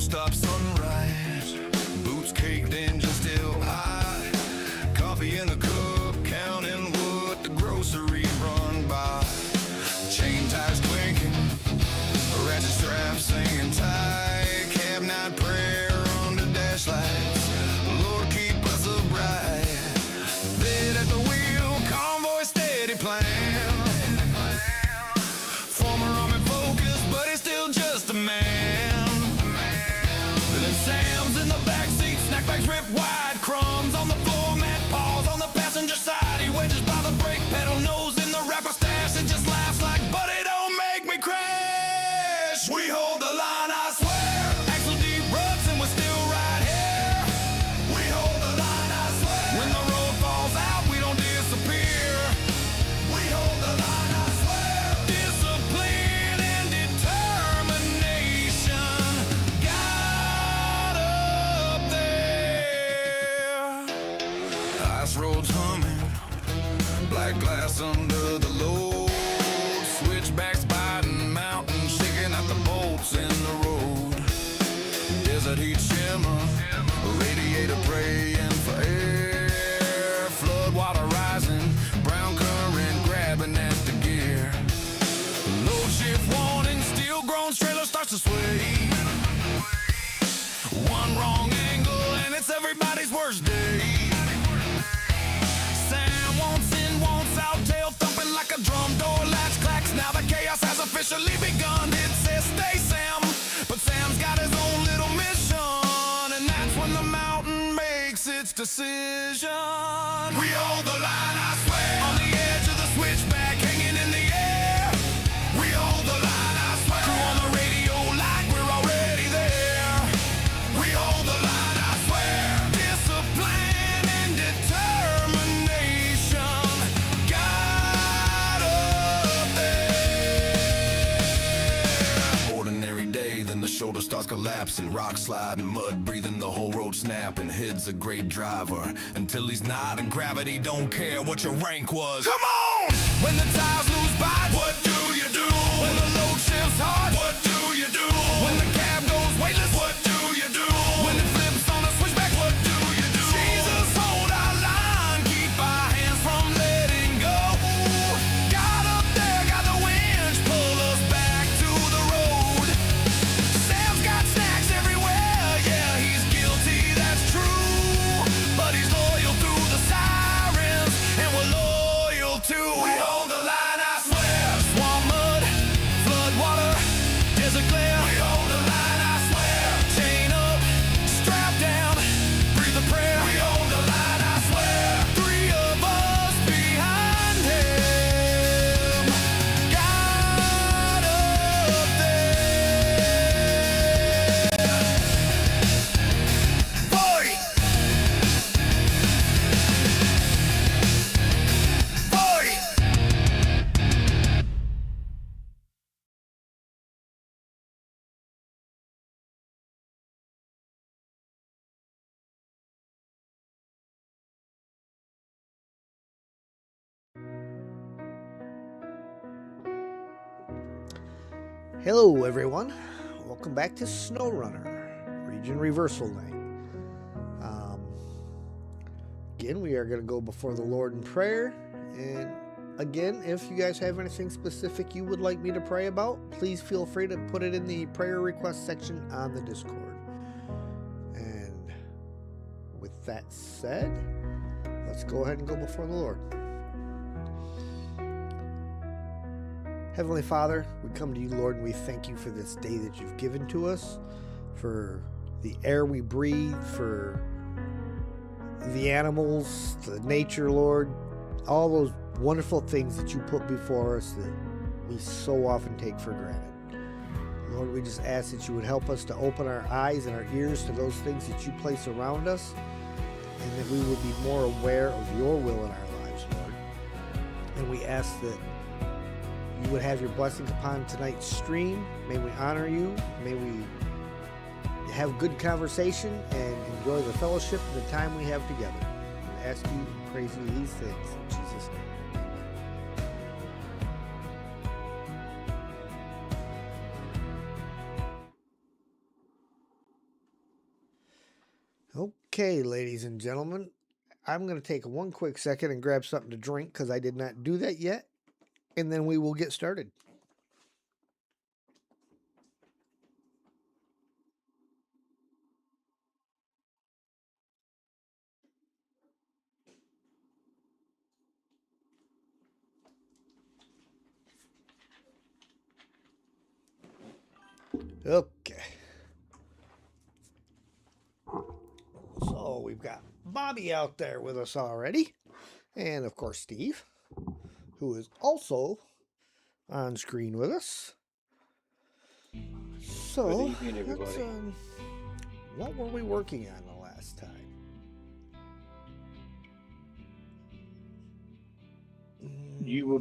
stop sunrise, boots caked in, just still high. Coffee in a cup, counting what the grocery run by. Chain ties clinking, ratchet straps singing tight. Cab night prayer under dash lights, Lord keep us upright. Bed at the wheel, convoy steady plan. Former army focus, but he's still just a man. Then Sam's in the backseat, snack bags ripped wide, crumbs on the floor, mat paws on the passenger side. He wedges by the brake pedal, nose in the rapper stash, and just laughs like, buddy, don't make me crash. We hold the line, I swear. Axle deep ruts and we're still right here. We hold the line, I swear. When the road falls out, we don't disappear. We hold the line, I swear. Discipline and determination got up there. Ice roads humming, black glass under the load. Switchbacks biting, mountains shaking out the bolts in the road. Desert heat shimmer, radiator praying for air. Flood water rising, brown current grabbing at the gear. Load shift warning, steel grown trailer starts to sway. One wrong angle and it's everybody's worst day. Sam wants in, wants out, tail thumping like a drum. Door latch clacks, now the chaos has officially begun. It says stay Sam, but Sam's got his own little mission, and that's when the mountain makes its decision. We hold the line, I swear. On the edge of the switchback, hanging in the air. We hold the line, I swear. Crew on the radio like we're already there. We hold the line, I swear. Discipline and determination got up there. Ordinary day, then the shoulder starts collapsing. Rock sliding, mud breathing, the whole road snapping. Head's a great driver until he's not, and gravity don't care what your rank was. Come on! When the tires lose bite, what do you do? When the load shifts hard, what do you do? When the cab goes weightless, what do you do? When it flips on a switchback, what do you do? Jesus, hold our line, keep our hands from letting go. Got up there, got the winch, pull us back to the road. Sam's got snacks everywhere, yeah, he's guilty, that's true. But he's loyal through the sirens, and we're loyal too. We hold the line, I swear. Swamp mud, flood water, desert glare. We hold the line, I swear. Chain up, strap down, breathe a prayer. We hold the line, I swear. Three of us behind him got up there. Boy! Boy! Hello everyone, welcome back to Snowrunner, Region Reversal Night. Again, we are going to go before the Lord in prayer, and again, if you guys have anything specific you would like me to pray about, please feel free to put it in the prayer request section on the Discord. And with that said, let's go ahead and go before the Lord. Heavenly Father, we come to you, Lord, and we thank you for this day that you've given to us, for the air we breathe, for the animals, the nature, Lord, all those wonderful things that you put before us that we so often take for granted. Lord, we just ask that you would help us to open our eyes and our ears to those things that you place around us, and that we would be more aware of your will in our lives, Lord. And we ask that you would have your blessing upon tonight's stream. May we honor you. May we have good conversation and enjoy the fellowship and the time we have together. We ask you and praise you these things in Jesus' name. Amen. Okay, ladies and gentlemen, I'm going to take one quick second and grab something to drink because I did not do that yet, and then we will get started. Okay. So we've got Bobby out there with us already, and of course Steve, who is also on screen with us. So, Good evening, everybody. what were we working on the last time? You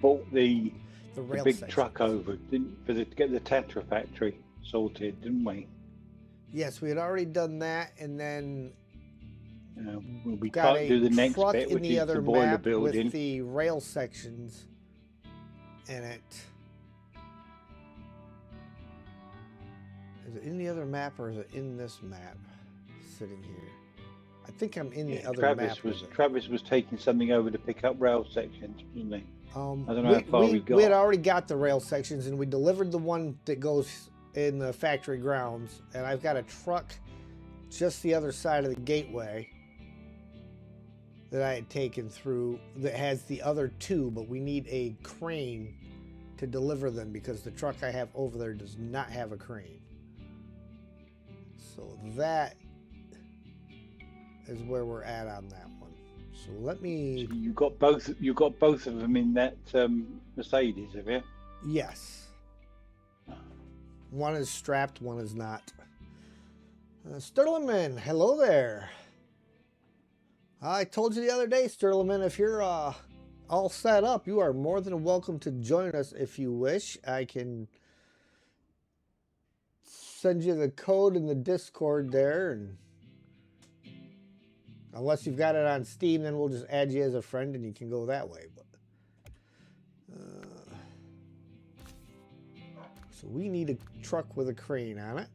bought the rail big section. truck over, didn't to get the Tetra factory sorted, didn't we? Yes, we had already done that, and then We got can't a do the next truck bit, in which the is other the boiler map building. with the rail sections in it. Is it in the other map or is it in this map? Sitting here, I think I'm in the other map. Travis was taking something over to pick up rail sections, wasn't he? I don't know how far we got. We had already got the rail sections, and we delivered the one that goes in the factory grounds. And I've got a truck just the other side of the gateway that I had taken through that has the other two, but we need a crane to deliver them because the truck I have over there does not have a crane. So that is where we're at on that one. So let me. So you got both of them in that Mercedes, have you? Yes. One is strapped, one is not. Sterlingman, hello there. I told you the other day, Sterlingman, if you're all set up, you are more than welcome to join us if you wish. I can send you the code in the Discord there, and unless you've got it on Steam, then we'll just add you as a friend and you can go that way. But so we need a truck with a crane on it.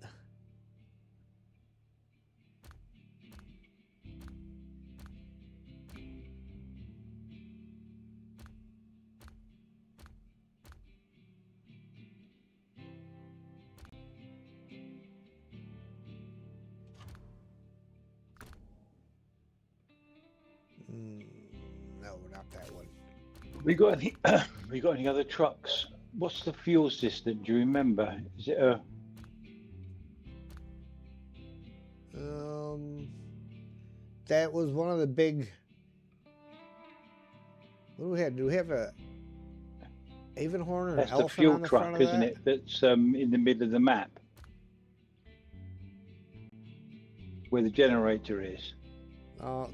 No, not that one. We got any other trucks? What's the fuel system? Do you remember? Is it a? That was one of the big. What do we have? Do we have a Avonhorn or an That's the elephant fuel on the truck, front of isn't that? it? That's in the middle of the map, where the generator is.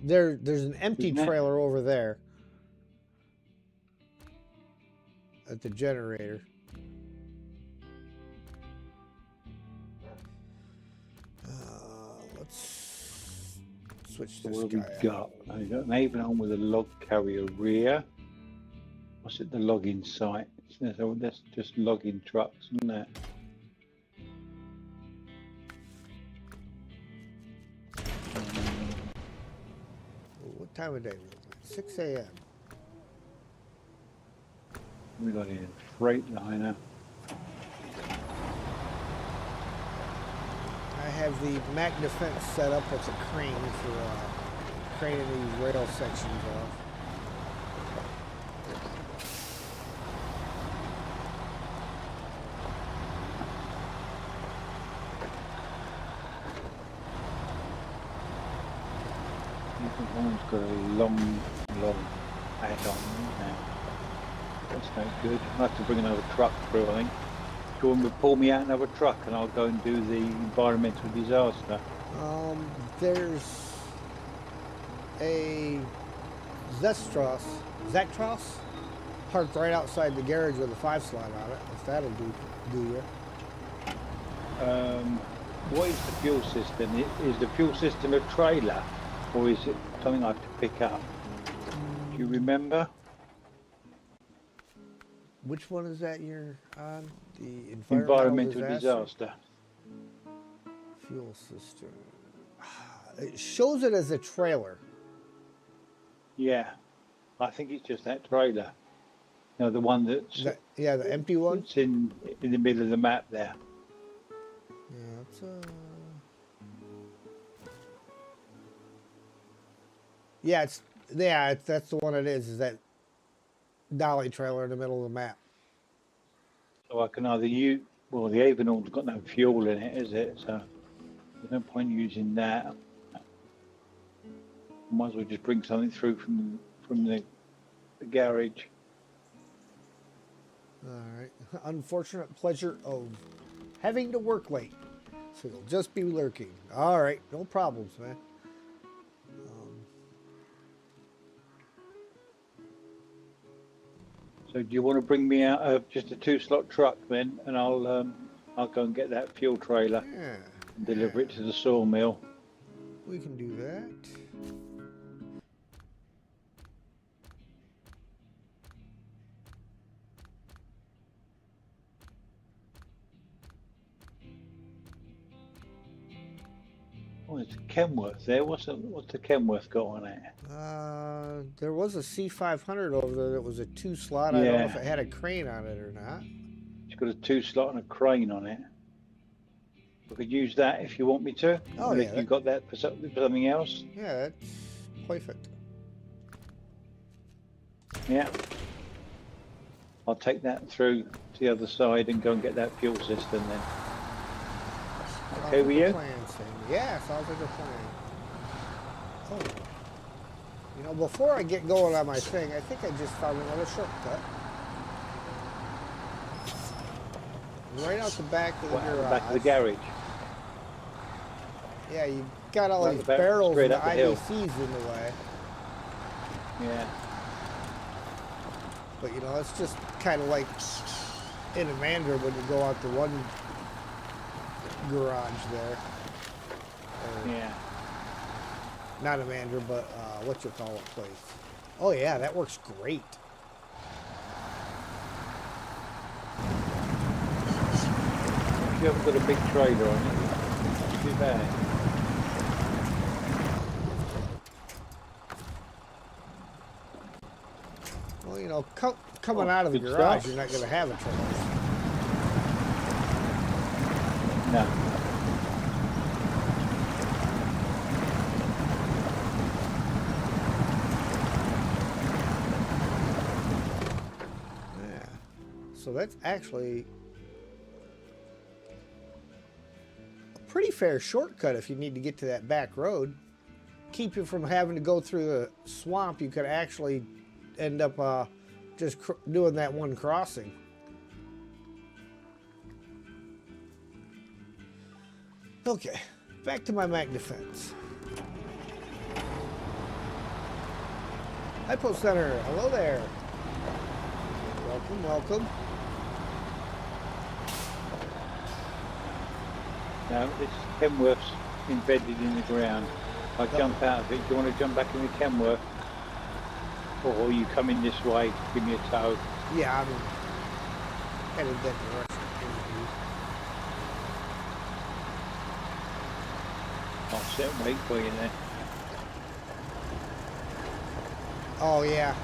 There's an empty Isn't it? trailer over there at the generator. Let's switch this What have guy we got? I got an Avonhorn with a log carrier rear. What's it? The logging site. So that's just logging trucks, isn't it? What time of day? 6 a.m. We got a Freightliner. I have the Mac Defense set up with a crane for craning these rail sections off. One's got a long add-on now. That's no good. I'll have to bring another truck through, I think. Do you want to pull me out another truck and I'll go and do the environmental disaster? There's a Zetros parked right outside the garage with a 5-slot on it, if that'll do you. What is the fuel system? Is the fuel system a trailer or is it something I have to pick up? Do you remember? Which one is that you're on? The Environmental disaster. Fuel system. it shows it as a trailer. Yeah, I think it's just that trailer. No, the one that's Yeah, the empty one. it's in the middle of the map there. Yeah, it's that's the one it is that dolly trailer in the middle of the map. So I can either use, well, the Avonall's got no fuel in it, is it? So there's no point using that. Might as well just bring something through from the garage. All right. Unfortunate pleasure of having to work late. So you'll just be lurking. All right. No problems, man. So do you want to bring me out just a 2-slot truck then, and I'll go and get that fuel trailer and deliver it to the sawmill. We can do that. Oh, it's Kenworth there. What's the Kenworth got on it? There was a C500 over there that was a 2-slot. I don't know if it had a crane on it or not. It's got a 2-slot and a crane on it. I could use that if you want me to. Oh, yeah. You got that for something else? Yeah, that's perfect. Yeah. I'll take that through to the other side and go and get that fuel system then. Okay with you? Yeah, sounds like a plan. Oh. You know, before I get going on my thing, I think I just found another shortcut. Right out the back of the garage. Back of the garage. Yeah, you got all these barrels and the IBCs in the way. Yeah. But you know, it's just kind of like in a Mander when you go out to one garage there. Yeah. Not a Mander, but what you call it place. Oh yeah, that works great. If you haven't got a big trailer on it, it's too bad. Well, you know, coming out of the garage, you're not going to have a trailer. No. Yeah. So that's actually a pretty fair shortcut if you need to get to that back road. Keep you from having to go through the swamp. You could actually end up just doing that one crossing. Okay, back to my Mac defense. Hi, Post Center. Hello there. Welcome, welcome. No, it's Kenworth's embedded in the ground. I jump out of it. Do you want to jump back in the Kenworth? Or you come in this way, give me a tow. Yeah, I'm headed that direction. I'll sit and wait for you then. Oh yeah,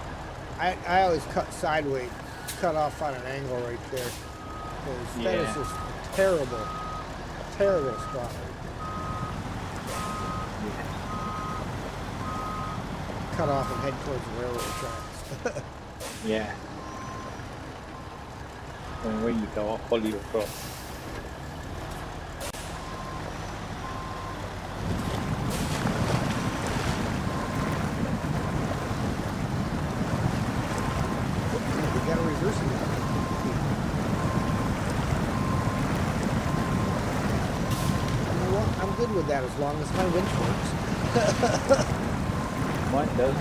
I always cut sideways, cut off on an angle right there. Because that is just terrible, terrible spot. Cut off and head towards the railroad tracks. Yeah. And where you go, I'll follow you across. We got a reversing. You know what? I'm good with that as long as my winch works. Mine does.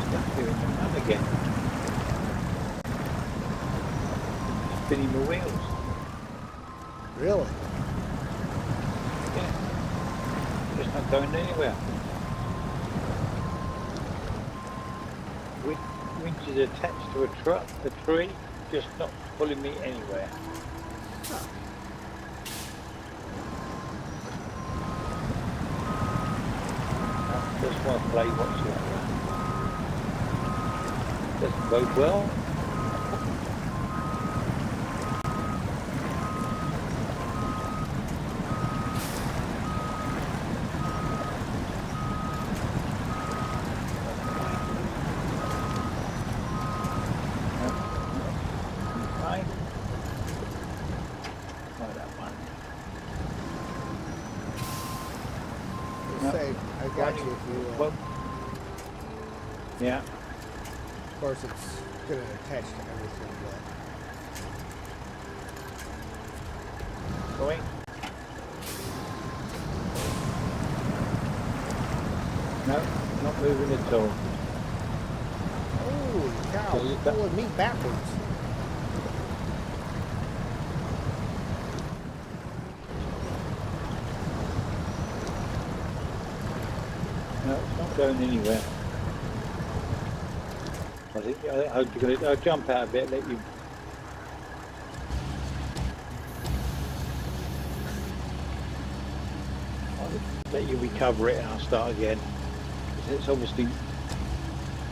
Stuck here in the mud again. Spinning the wheels. Really? Yeah. Just not going anywhere. Winch is attached to a tree. just not pulling me anywhere. Just want to play whatsoever. Doesn't bode well. I got you if you Well, yeah. Of course, it's going to attach to everything, but... Going. No, not moving at all. Holy cow, you're pulling me backwards. No, it's not going anywhere. I hope you're going to... I'll jump out a bit, let you... I'll let you recover it and I'll start again. It's obviously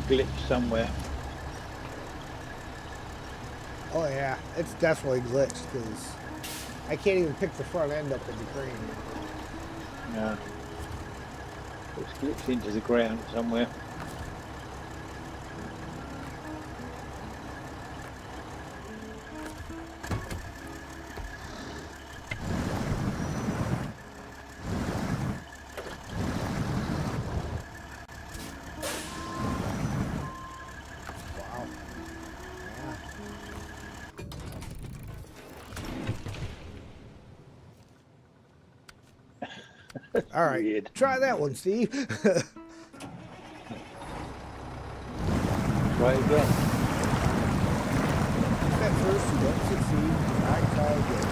glitched somewhere. Oh yeah, it's definitely glitched because I can't even pick the front end up of the crane. Yeah. It's glitched into the ground somewhere. All right, Weird. try that one, Steve. Try again. At first, you don't succeed. Try again.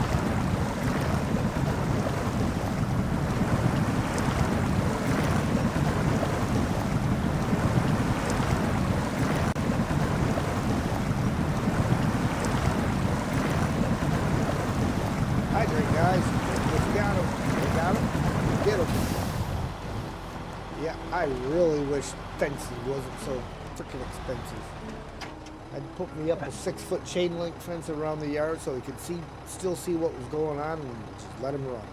Hydrate, guys. We got him. We got him. Get him. Yeah, I really wish fencing wasn't so freaking expensive. I'd put me up a 6-foot chain link fence around the yard so we could still see what was going on and just let him run.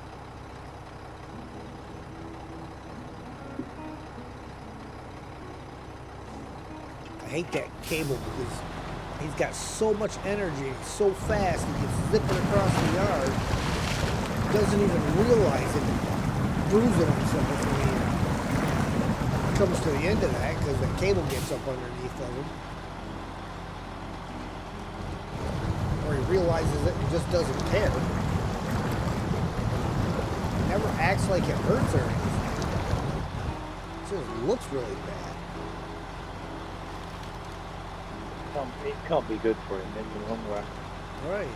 I hate that cable because he's got so much energy, he's so fast, he gets zipping across the yard, doesn't even realize it, bruising himself when he comes to the end of that because the cable gets up underneath of him. Or he realizes it and just doesn't care. He never acts like it hurts or anything. It just looks really bad. It can't be good for him in the long run. Right.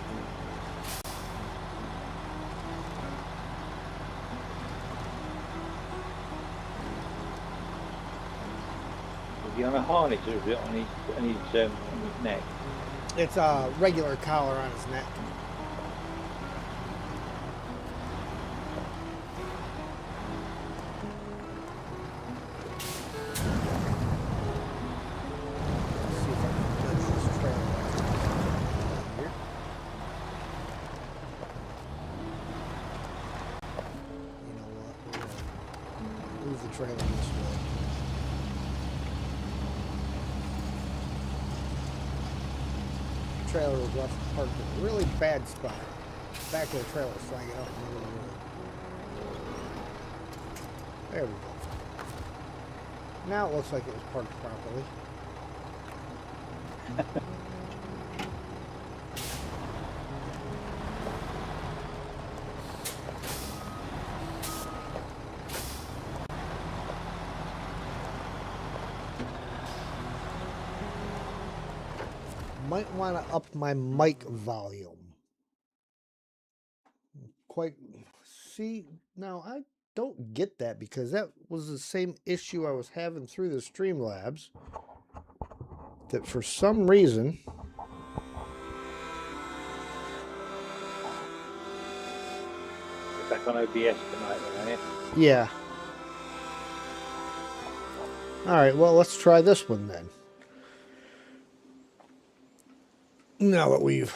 Is he on a harness or is it on his neck? It's a regular collar on his neck. Let's see if I can judge this trailer. Here. You know what? We're gonna move the trailer this way. Trailer was left parked in a really bad spot. Back of the trailer flying out in the middle of the road. There we go. Now it looks like it was parked properly. Might want to up my mic volume. Quite see now I don't get that because that was the same issue I was having through the Streamlabs. That for some reason back on OBS tonight, then, Yeah. Alright, well, let's try this one then. Now that we've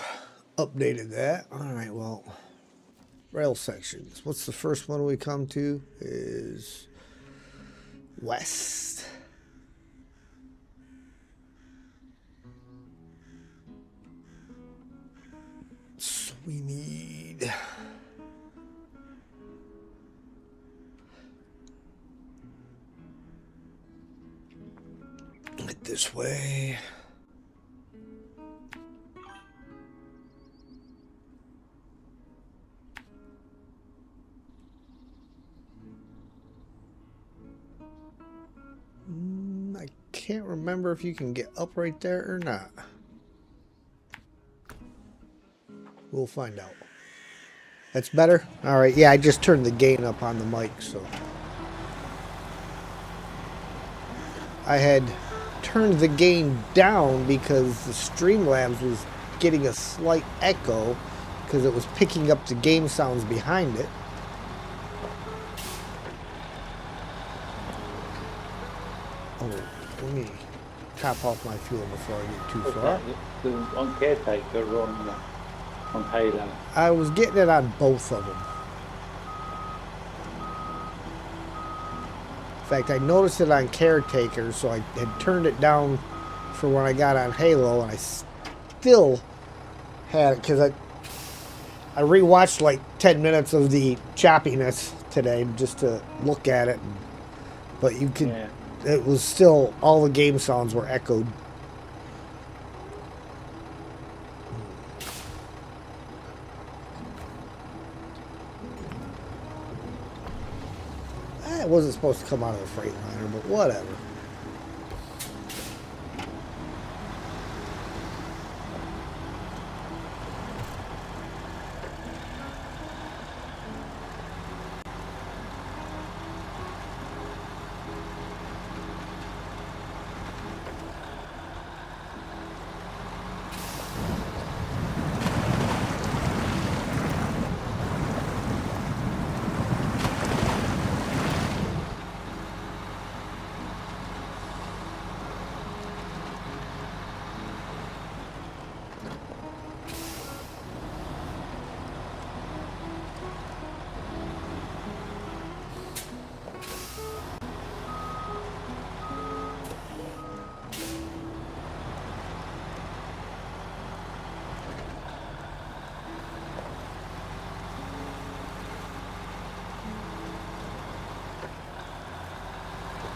updated that. Alright, well, rail sections. What's the first one we come to? Is west. So we need... it this way. I can't remember if you can get up right there or not. We'll find out. That's better? Alright, yeah, I just turned the gain up on the mic, so. I had turned the gain down because the Streamlabs was getting a slight echo because it was picking up the game sounds behind it. Oh, let me top off my fuel before I get too far. On Caretaker or on Halo? I was getting it on both of them. In fact, I noticed it on Caretaker, so I had turned it down for when I got on Halo, and I still had it because I rewatched like 10 minutes of the choppiness today just to look at it. But you could, yeah. It was still, all the game sounds were echoed. It wasn't supposed to come out of the Freightliner, but whatever.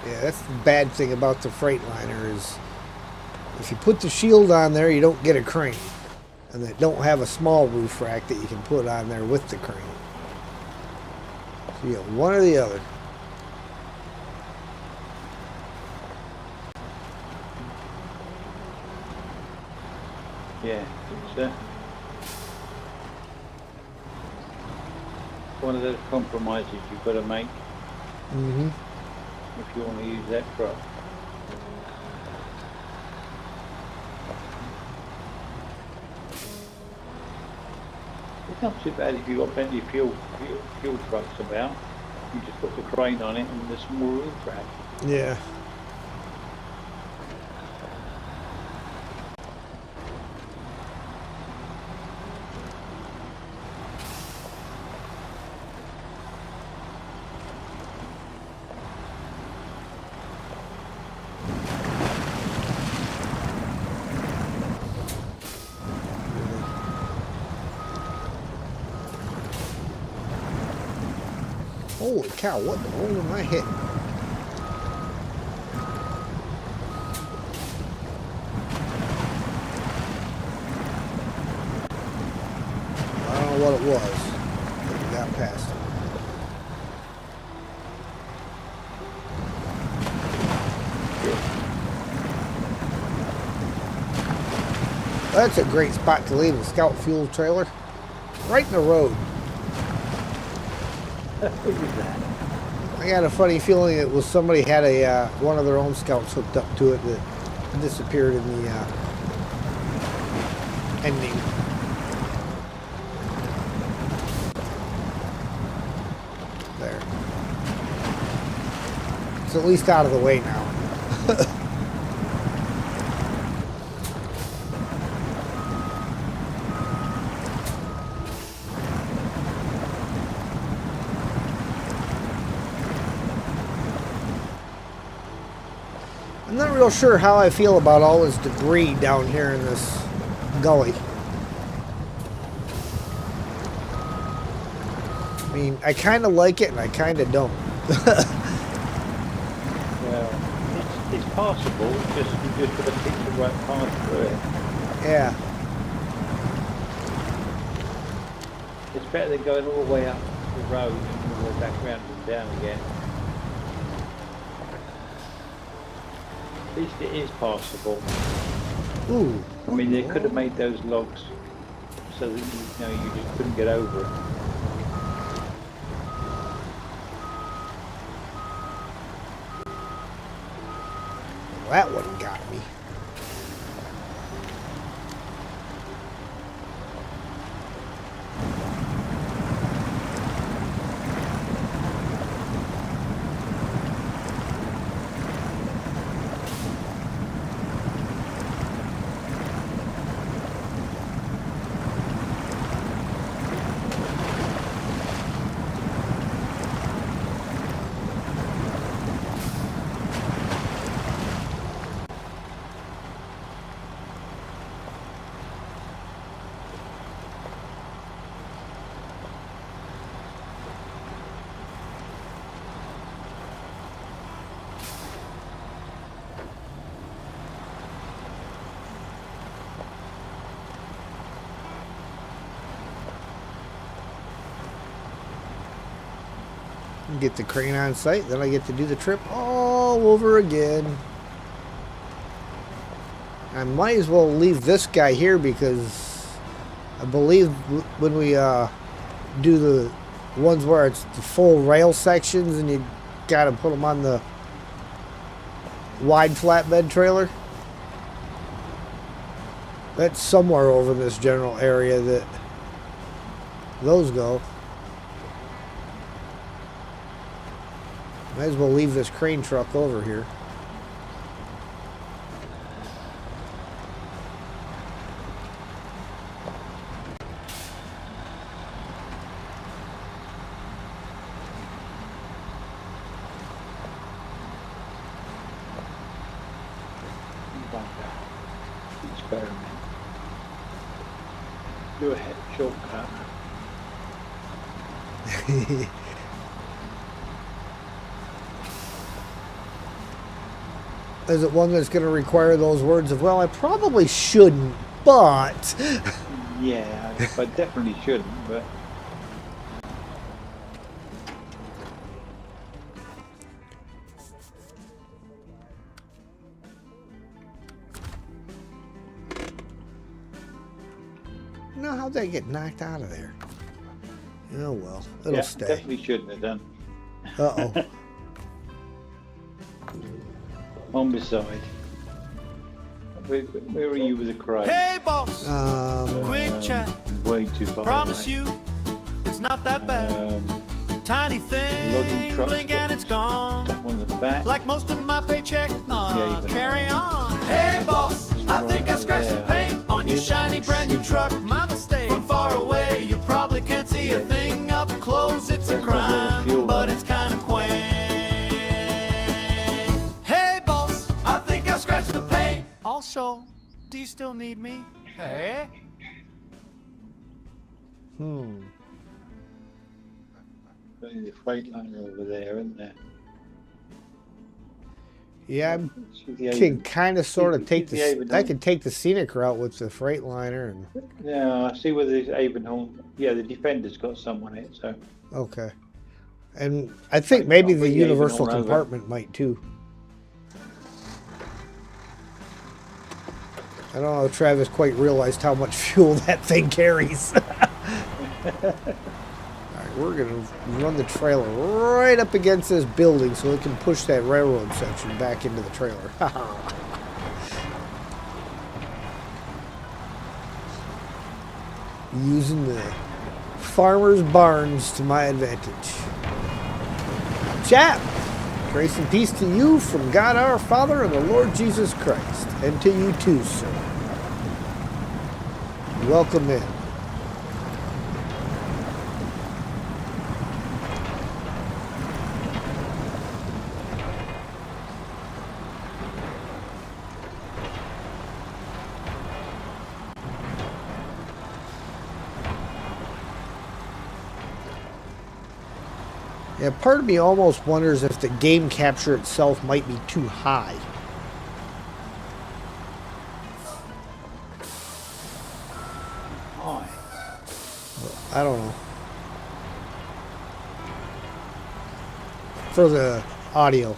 Yeah, that's the bad thing about the Freightliner is if you put the shield on there, you don't get a crane. And they don't have a small roof rack that you can put on there with the crane. So you got one or the other. Yeah, it's one of those compromises you've got to make. Mm-hmm. If you want to use that truck. It's not too bad if you've got plenty of fuel trucks about. You just put the crane on it and the small roof rack. Yeah. Holy cow, what the hell am I hitting? I don't know what it was, but we got past it. That's a great spot to leave a scout fuel trailer. Right in the road. I got a funny feeling it was somebody had a one of their own scouts hooked up to it that disappeared in the ending. It's at least out of the way now. I'm not real sure how I feel about all this debris down here in this gully. I mean, I kind of like it and I kind of don't. Well, it's passable. You just got to pick the right path through it. Yeah. It's better than going all the way up the road and all the way back round and down again. At least it is passable. Ooh. I mean, they could have made those logs so that you just couldn't get over it. That one got me. Get the crane on site, then I get to do the trip all over again. I might as well leave this guy here because I believe when we do the ones where it's the full rail sections and you gotta put them on the wide flatbed trailer, that's somewhere over in this general area that those go. Might as well leave this crane truck over here. Experiment. Do a head shortcut. Is it one that's going to require those words of, well, I probably shouldn't, but... Yeah, I definitely shouldn't, but... No, how'd that get knocked out of there? Oh, well, it'll stay. Definitely shouldn't have done. Uh-oh. On beside. Where are you with the crane? Hey boss, quick chat. Way too far Promise away. you, it's not that bad. Tiny logging thing, trucks blink and it's gone. Top on the back. Like most of my paycheck, Yeah, even carry on. Hey boss, I think I scratched the paint on your shiny brand new truck. My mistake. From far away, you probably can't see a thing up close. It's a There's no real crime, fuel but on it. it's kind of quaint. Hey boss, I think I scratched the paint. Also, do you still need me? Hey? There's a freight liner over there, isn't there? Yeah, See the I can Avon- kind of sort of see take the the... Avon I Hall? could take the scenic route with the Freightliner and... Yeah, I see where the Avonhorn. Yeah, the Defender's got some on it, so. Okay. And I think maybe I'll the bring the Avon universal on over. compartment might too. I don't know if Travis quite realized how much fuel that thing carries. Alright, we're going to run the trailer right up against this building so it can push that railroad section back into the trailer. Using the farmer's barns to my advantage. Chap, Grace and peace to you from God our Father and the Lord Jesus Christ, and to you too, sir. Welcome in. Yeah, part of me almost wonders if the game capture itself might be too high. Hi. I don't know. For the audio.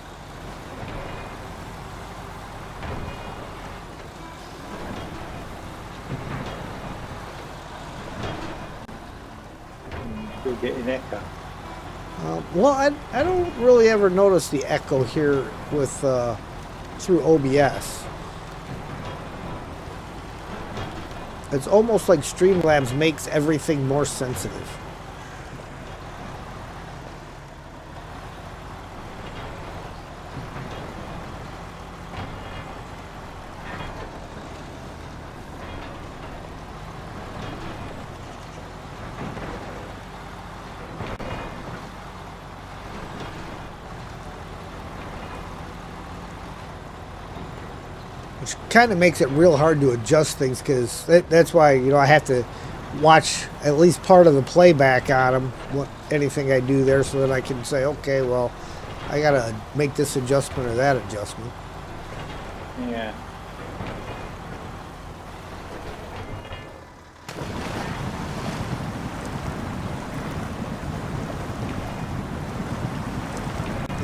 Still getting echo. Well, I don't really ever notice the echo here with through OBS. It's almost like Streamlabs makes everything more sensitive. Which kind of makes it real hard to adjust things, because that's why, you know, I have to watch at least part of the playback on them, anything I do there, so that I can say, okay, well, I gotta make this adjustment or that adjustment. Yeah.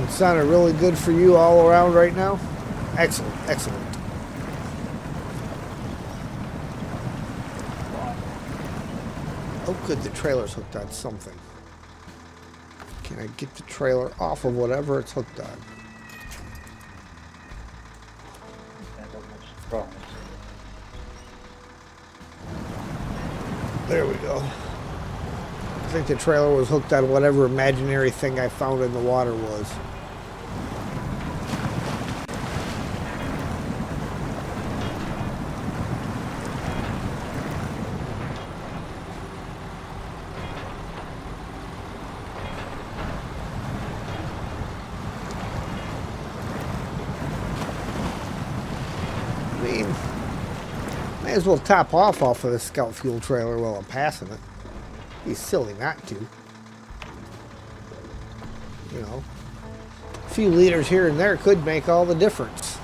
It sounded really good for you all around right now. Excellent, excellent. Oh, good, the trailer's hooked on something. Can I get the trailer off of whatever it's hooked on? There we go. I think the trailer was hooked on whatever imaginary thing I found in the water was. May as well top off of the Scout Fuel trailer while I'm passing it. Be silly not to. You know, a few liters here and there could make all the difference.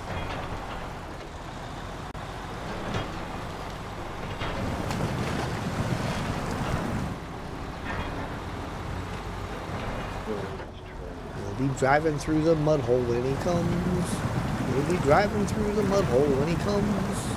We'll be driving through the mud hole when he comes. We'll be driving through the mud hole when he comes.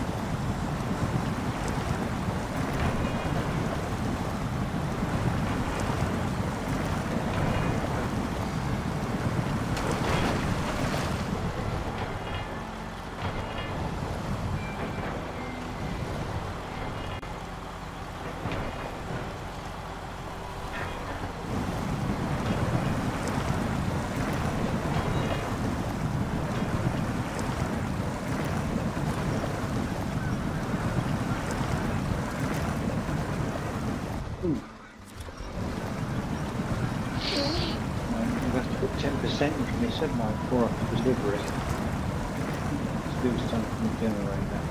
Said my for delivery. Let's do something to generate that.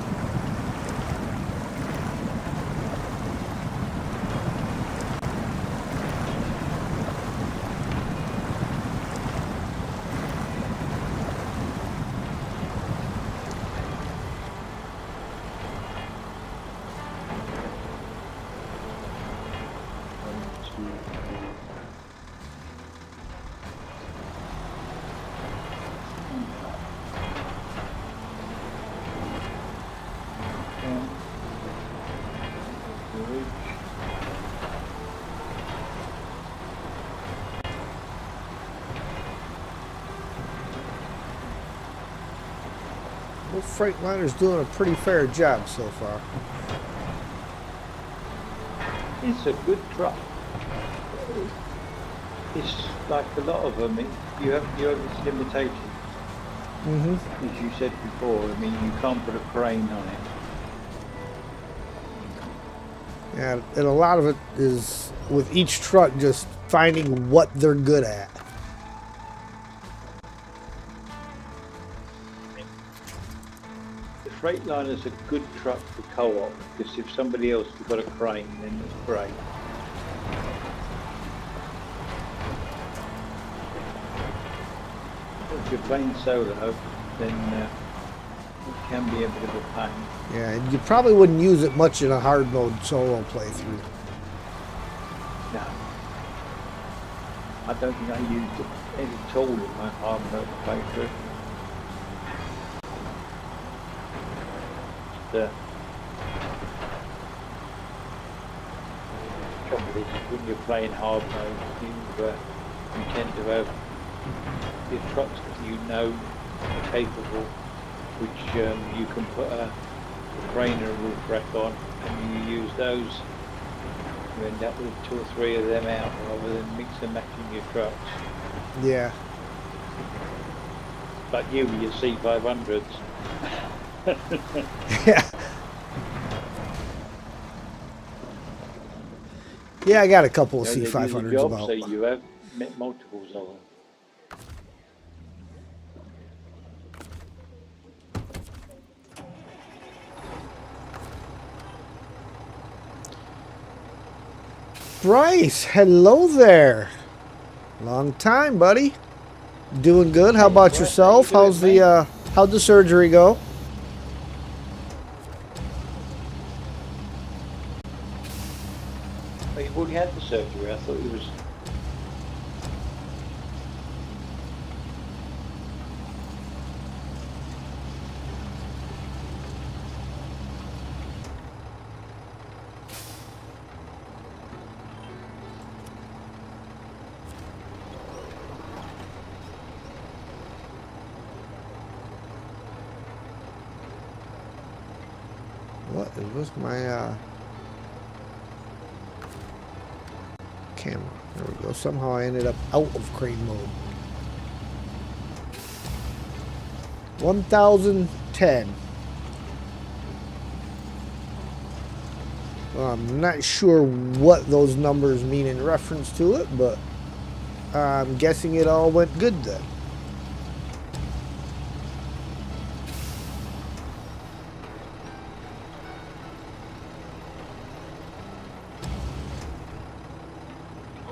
Freightliner's doing a pretty fair job so far. It's a good truck. it's like a lot of them. You have this limitation, as you said before. I mean, you can't put a crane on it. Yeah, and a lot of it is with each truck just finding what they're good at. The Freightliner is a good truck for co-op because if somebody else has got a crane, then it's great. If you're playing solo, then it can be a bit of a pain. Yeah, and you probably wouldn't use it much in a hard mode solo playthrough. No. I don't think I used it any at all in my hard mode playthrough. The trouble is when you're playing hard mode, you tend to have your trucks that you know are capable, which you can put a crane and a roof rack on, and you use those. You end up with 2 or 3 of them out rather than mix and matching your trucks. Yeah. Like you with your C500s. Yeah. Yeah, I got a couple of You know, they do the C500s job, about. so you have met multiples of them. Bryce, hello there. Long time, buddy. Doing good. How about Bryce, yourself? how you How's doing, the how'd the surgery go? Oh, you've already had the surgery. I thought it was. What was my camera? There we go. Somehow I ended up out of crane mode. 1010. Well, I'm not sure what those numbers mean in reference to it, but I'm guessing it all went good then.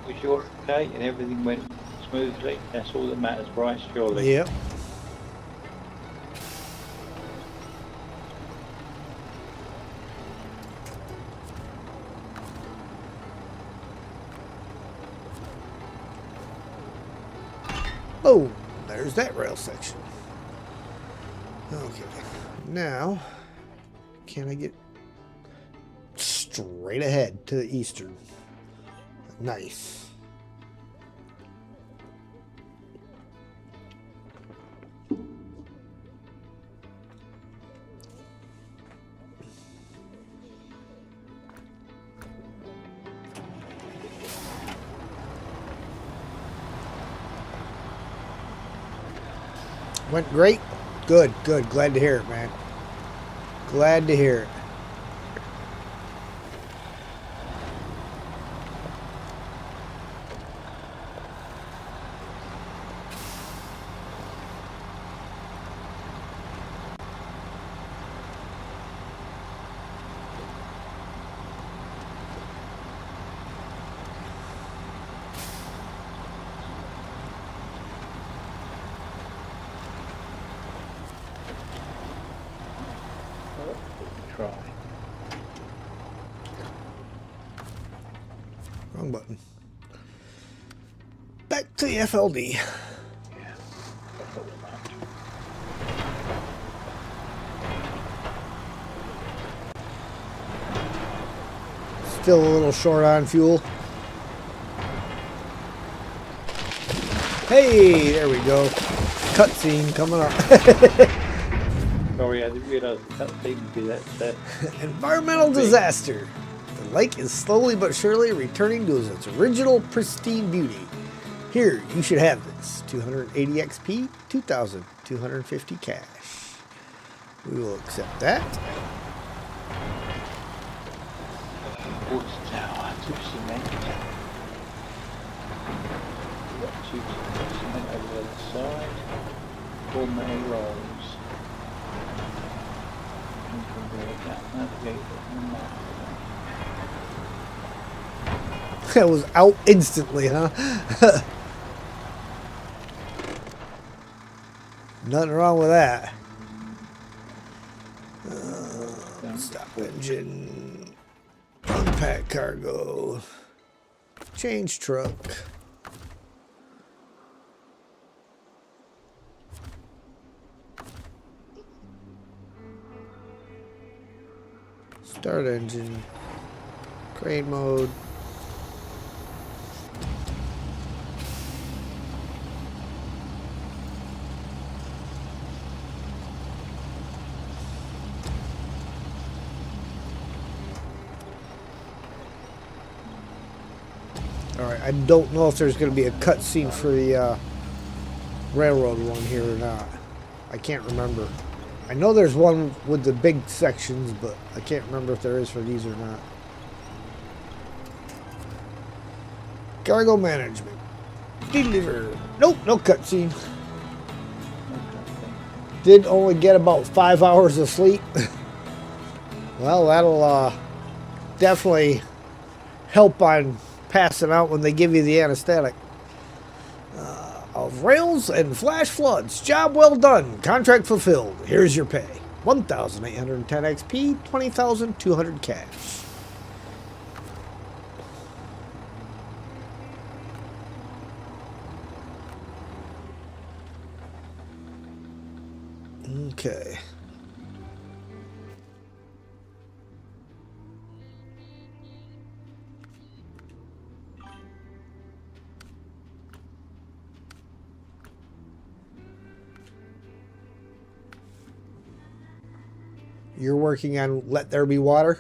Was yours okay and everything went smoothly? That's all that matters, Bryce, surely. Yep. Oh, there's that rail section. Okay. Now, can I get straight ahead to the eastern? Nice. Went great? Good, good. Glad to hear it, man. Glad to hear it. Try. Wrong button. Back to the FLD. Yeah. I thought that. Still a little short on fuel. Hey, there we go. Cutscene coming up. Sorry, I didn't realise the cutscene would be that set. Environmental disaster. The lake is slowly but surely returning to its original pristine beauty. Here, you should have this. 280 XP, 2,250 cash. We will accept that. Water tower, 2 cement. Got 2 cement over the other side. 4 metal rolls. That was out instantly, huh? Nothing wrong with that. Stop engine. Unpack cargo. Change truck. Start engine. Crane mode. Alright, I don't know if there's going to be a cutscene for the railroad one here or not. I can't remember. I know there's one with the big sections, but I can't remember if there is for these or not. Cargo management. Deliver. Nope, no cutscene. Did only get about 5 hours of sleep. Well, that'll definitely help on passing out when they give you the anesthetic. Of rails and flash floods. Job well done. Contract fulfilled. Here's your pay. 1,810 XP, 20,200 cash. Okay. You're working on Let There Be Water?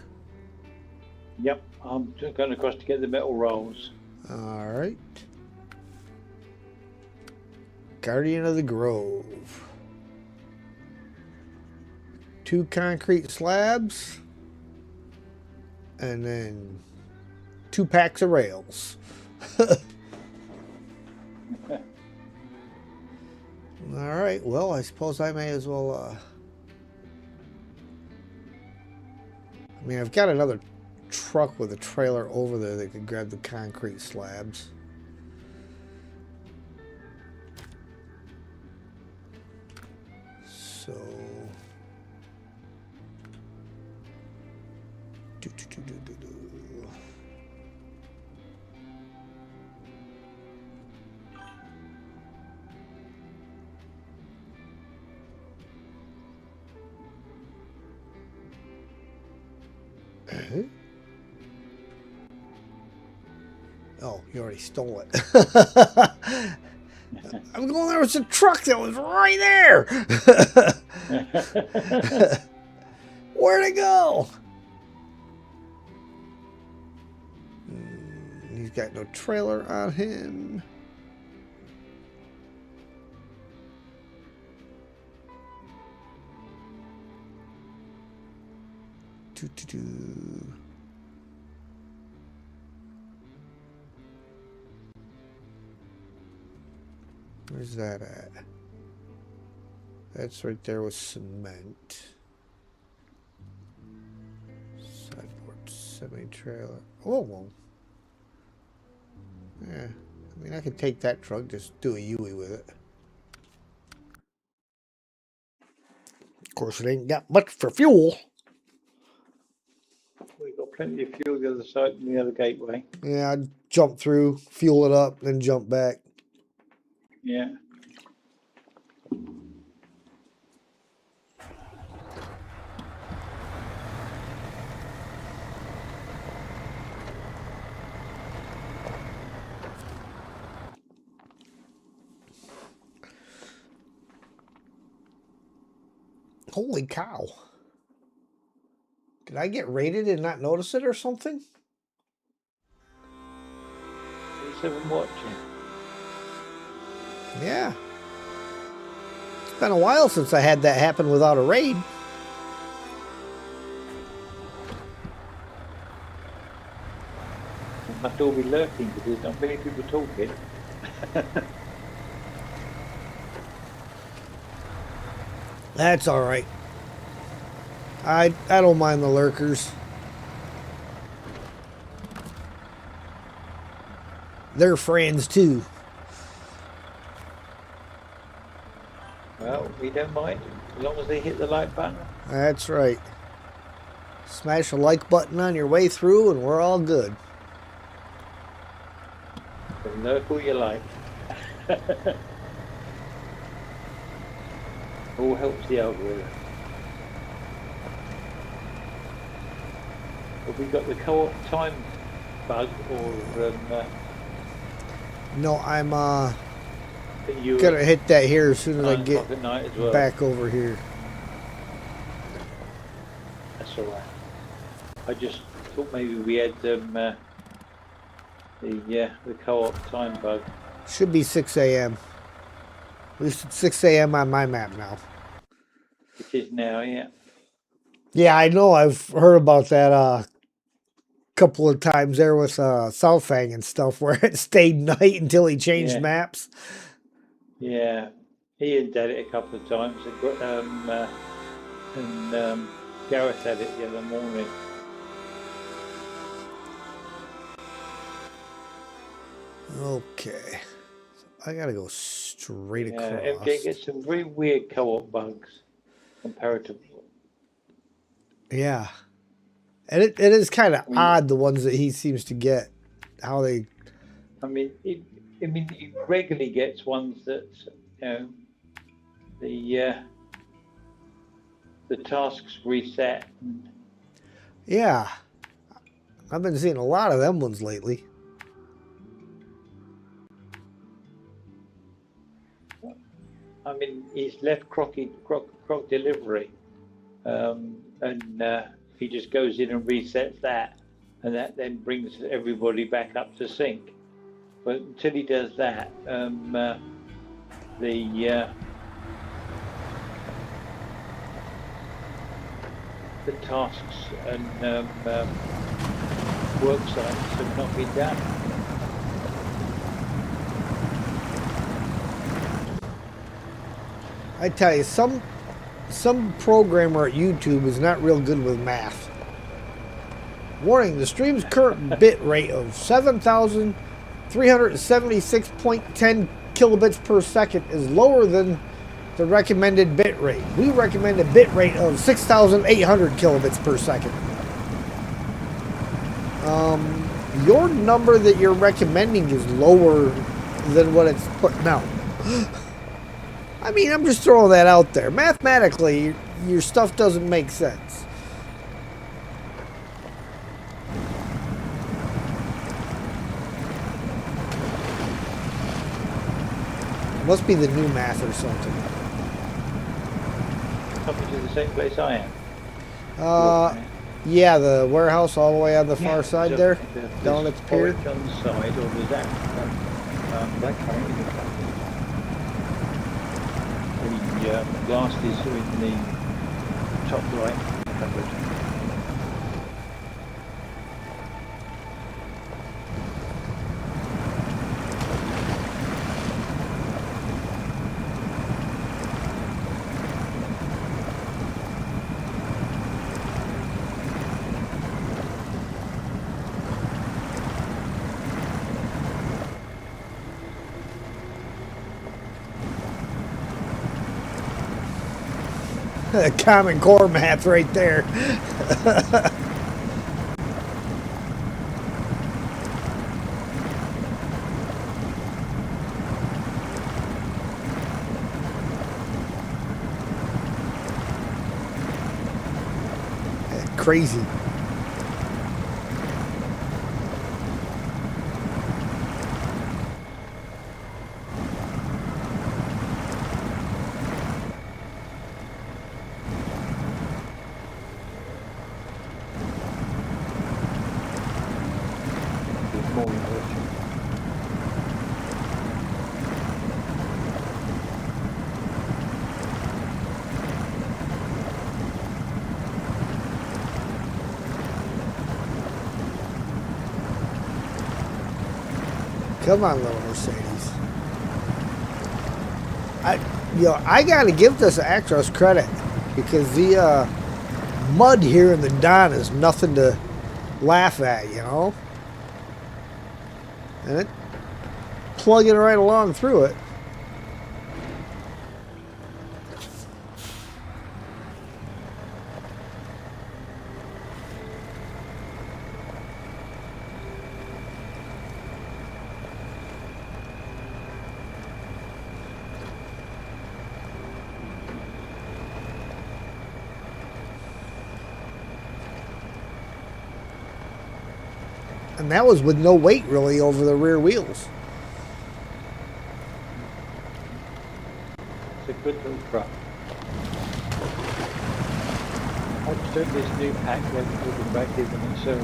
Yep, I'm just going across to get the metal rolls. Alright. Guardian of the Grove. 2 concrete slabs. And then 2 packs of rails. Alright, well, I suppose I may as well... I mean, I've got another truck with a trailer over there that could grab the concrete slabs. So... Oh, you already stole it. I'm going, there was a truck that was right there. Where'd it go? He's got no trailer on him. Where's that at? That's right there with cement. Sideboard semi-trailer. Oh, well. Yeah, I mean, I could take that truck, just do a Yui with it. Of course, it ain't got much for fuel. We've got plenty of fuel the other side, the other gateway. Yeah, I'd jump through, fuel it up, then jump back. Yeah. Holy cow. Did I get raided and not notice it or something? Who's even watching? Yeah. It's been a while since I had that happen without a raid. I must all be lurking because there's not many people talking. That's all right. I don't mind the lurkers. They're friends too. Well, we don't mind as long as they hit the like button. That's right. Smash the like button on your way through and we're all good. So lurk all you like. All helps the algorithm. Have we got the co-op time bug or No, I'm you gonna hit that here as soon as I 9 get o'clock at night as well? back over here. That's alright. I just thought maybe we had the co-op time bug. Should be 6 a.m. At least it's 6 a.m. on my map now. It is now, yeah. Yeah, I know. I've heard about that couple of times there with Southfang and stuff where it stayed night until he changed Yeah. maps. Yeah, Ian did it a couple of times, and Gareth had it the other morning. Okay. So I gotta go straight Yeah, across. MJ gets some very weird co-op bugs comparatively. Yeah. And it is kind of odd, the ones that he seems to get. How they... I mean, he regularly gets ones that, you know, the tasks reset. Yeah. I've been seeing a lot of them ones lately. I mean, he's left Croc delivery, and he just goes in and resets that, and that then brings everybody back up to sync. But until he does that, the tasks and work sites have not been done. I tell you, some programmer at YouTube is not real good with math. Warning, the stream's current bit rate of 7,376.10 kilobits per second is lower than the recommended bit rate. We recommend a bit rate of 6,800 kilobits per second. Your number that you're recommending is lower than what it's putting out. I mean, I'm just throwing that out there. Mathematically, your stuff doesn't make sense. Must be the new math or something. Coming to the same place I am. Yeah, the warehouse all the way on the far side there, down at the pier. On the side, or there's that currently the blast is in the top right cupboard. Common Core math right there. Crazy. Come on, little Mercedes. I gotta give this Actros credit because the mud here in the Don is nothing to laugh at, you know? And it plugging right along through it. And that was with no weight really over the rear wheels. It's a good little truck. I just hope this new pack they're talking about giving it so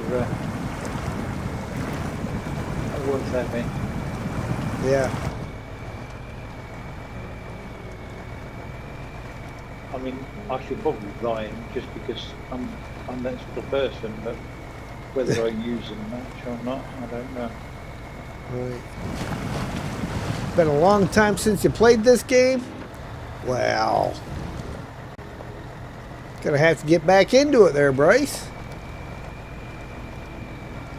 worth having. Yeah. I mean, I should probably buy him just because I'm that sort of person, but whether I use them much or not, I don't know. Right. Been a long time since you played this game? Well, gonna have to get back into it there, Bryce.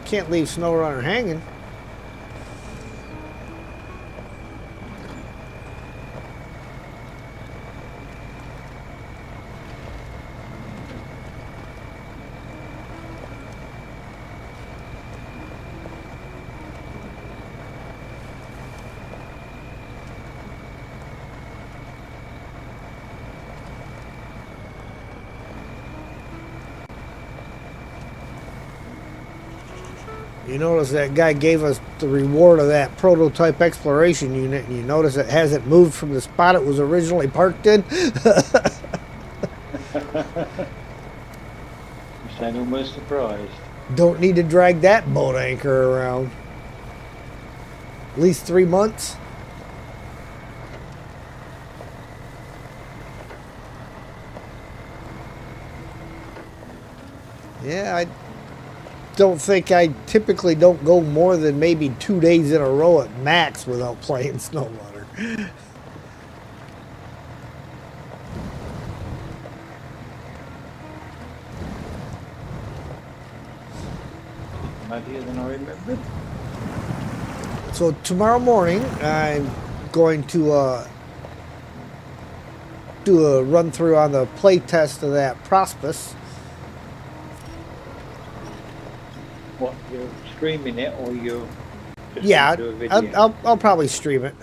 Can't leave Snowrunner hanging. You notice that guy gave us the reward of that prototype exploration unit, and you notice it hasn't moved from the spot it was originally parked in. You sound almost surprised. Don't need to drag that boat anchor around. At least 3 months. Yeah, I don't think I typically don't go more than maybe 2 days in a row at max without playing Snowrunner. Muddier than I remembered. So tomorrow morning I'm going to do a run through on the play test of that Prospus. What, you're streaming it or you're just Yeah, do a video? I'll probably stream it.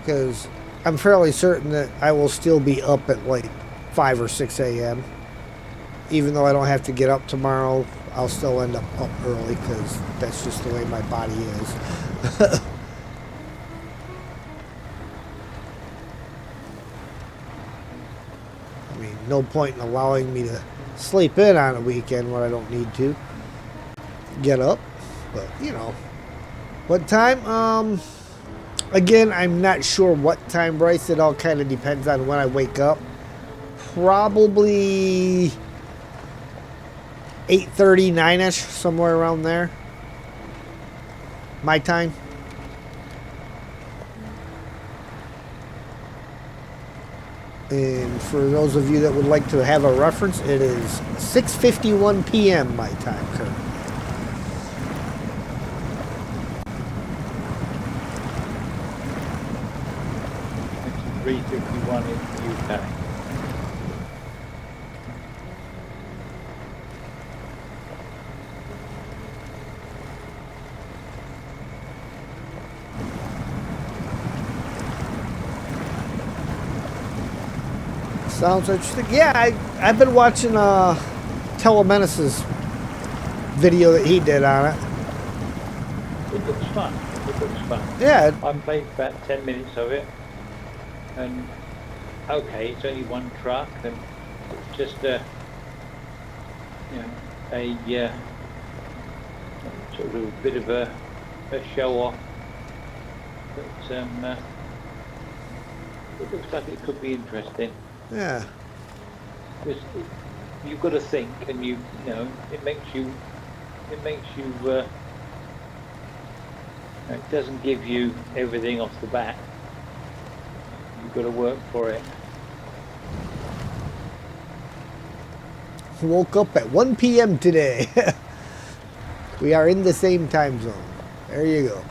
Because I'm fairly certain that I will still be up at like 5 or 6 a.m. Even though I don't have to get up tomorrow, I'll still end up early because that's just the way my body is. I mean, no point in allowing me to sleep in on a weekend when I don't need to get up. But, you know, what time? Again, I'm not sure what time, Bryce. It all kind of depends on when I wake up. Probably 8:30, 9-ish, somewhere around there. My time. And for those of you that would like to have a reference, it is 6:51 p.m. my time currently. It's 3:51 in the UK. Sounds interesting. Yeah, I've been watching Telemenace's video that he did on it. It looks fun. It looks fun. Yeah, I played about 10 minutes of it, and okay, it's only one truck, and it's just a, you know, a sort of a bit of a show off. But it looks like it could be interesting. yeah. you've got to think, and you know, it makes you. It doesn't give you everything off the bat. You've got to work for it. Woke up at 1 p.m. today. We are in the same time zone. There you go.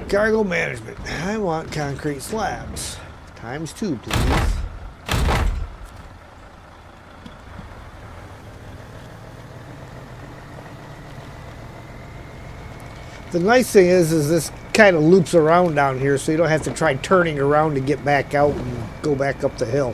Cargo management. I want concrete slabs. ×2, please. The nice thing is this kind of loops around down here, so you don't have to try turning around to get back out and go back up the hill.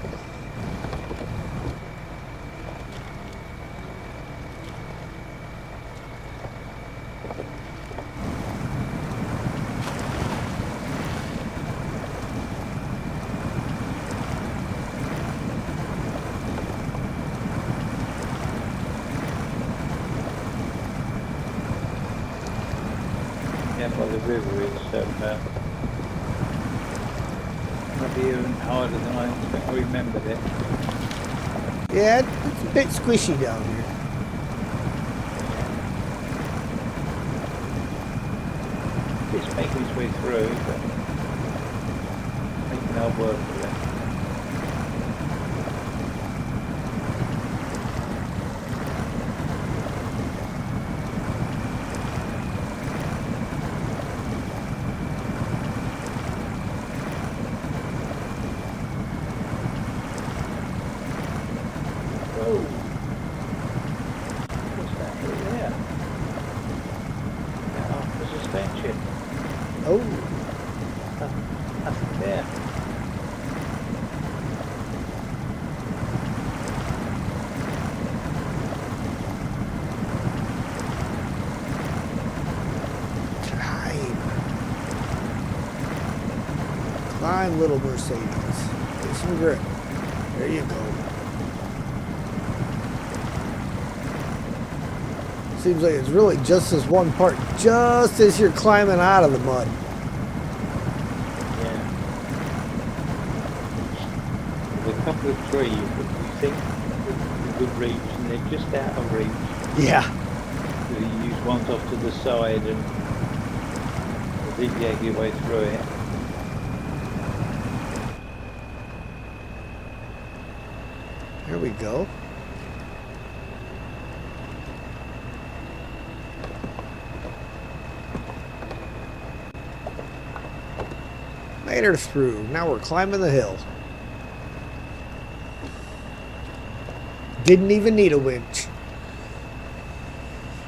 By the river is maybe even harder than I remembered it. Yeah, it's a bit squishy down here. It's making its way through, but making our work with it. Oh, Nothing there. Climb, little Mercedes. Get some grip. There you go. Seems like it's really just this one part, just as you're climbing out of the mud. Yeah. There's a couple of trees that you think are good reach, and they're just out of reach. Yeah. So you use ones off to the side and zigzag your way through it. Here we go. Made her through. Now we're climbing the hill. Didn't even need a winch.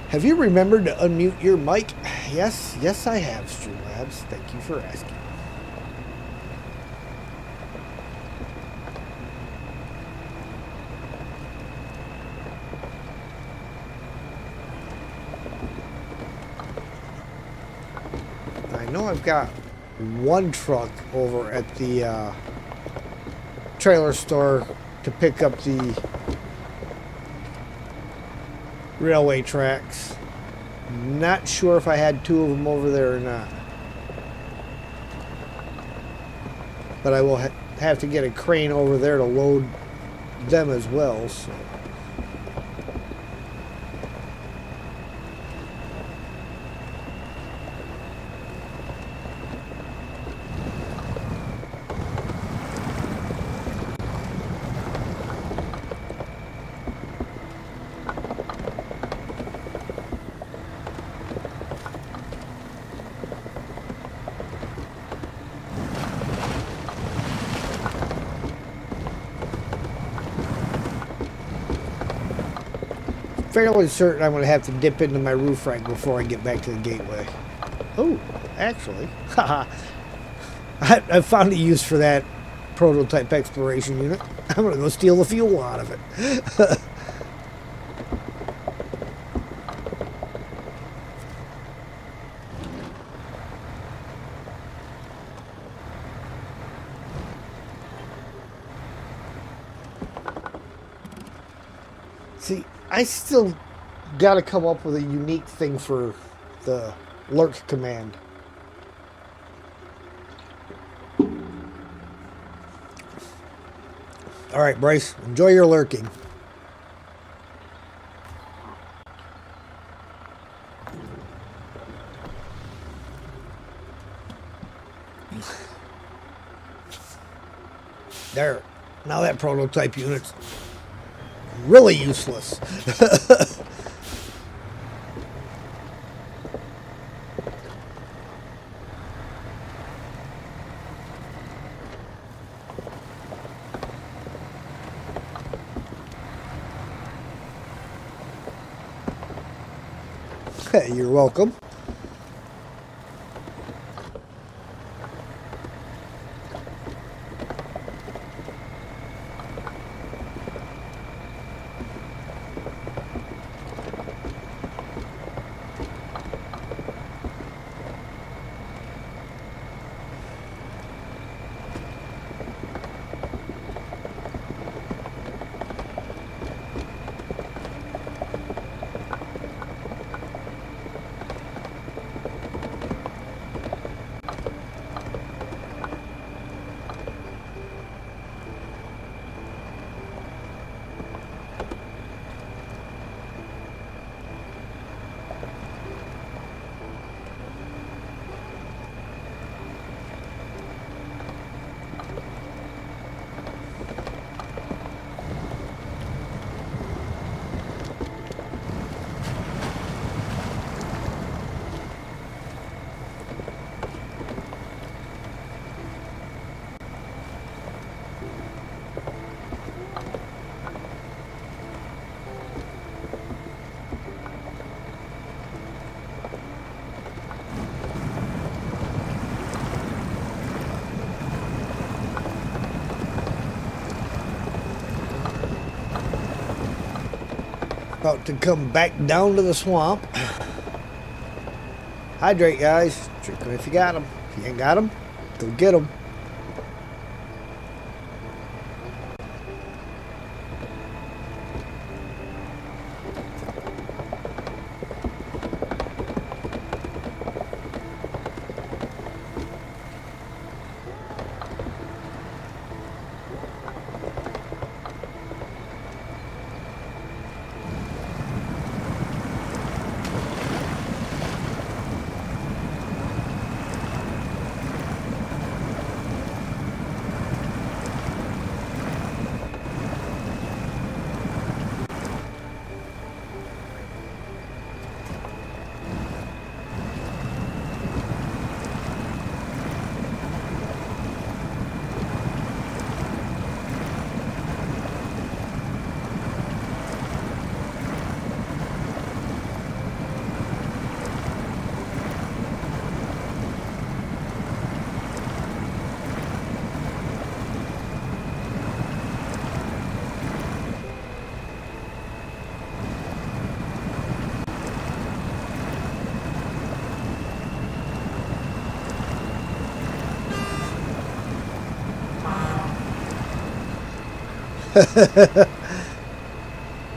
Have you remembered to unmute your mic? Yes, yes I have, Streamlabs. Thank you for asking. I know I've got one truck over at the trailer store to pick up the railway tracks. Not sure if I had two of them over there or not. But I will have to get a crane over there to load them as well. So. Fairly certain I'm going to have to dip into my roof rack before I get back to the gateway. Oh, actually, haha. I found a use for that prototype exploration unit. I'm going to go steal the fuel out of it. See, I still got to come up with a unique thing for the lurk command. All right, Bryce, enjoy your lurking. There. Now that prototype unit's really useless. You're welcome. About to come back down to the swamp. Hydrate, guys. Drink them if you got them. If you ain't got them, go get them.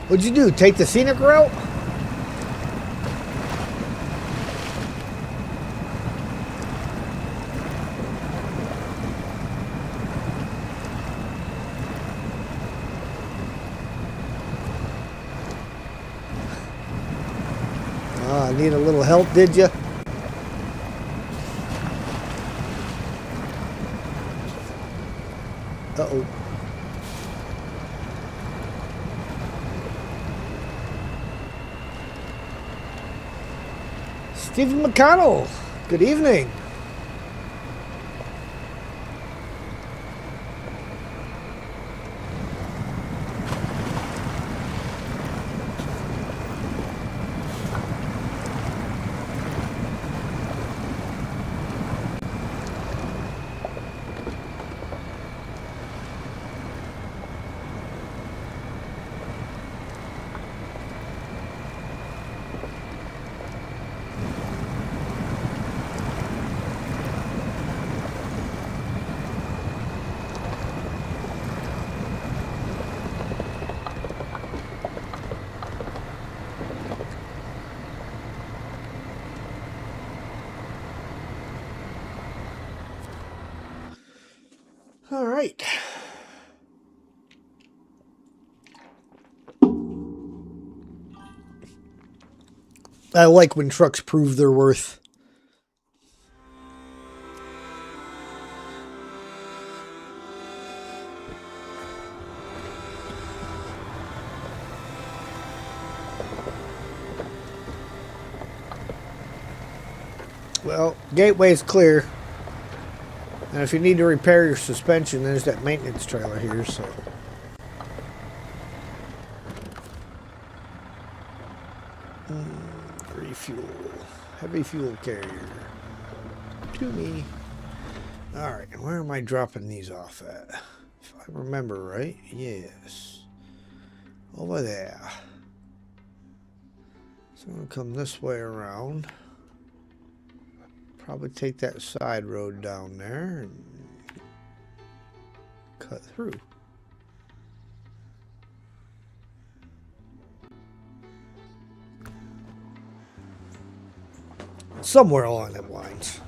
What'd you do? Take the scenic route? Ah, need a little help, did you? Uh-oh. Stephen McConnell, good evening. All right. I like when trucks prove their worth. Well, gateway's clear. And if you need to repair your suspension, there's that maintenance trailer here, so. Refuel. Heavy fuel carrier. To me. Alright, and where am I dropping these off at? If I remember right, yes. Over there. So I'm going to come this way around. Probably take that side road down there and cut through. Somewhere along them lines.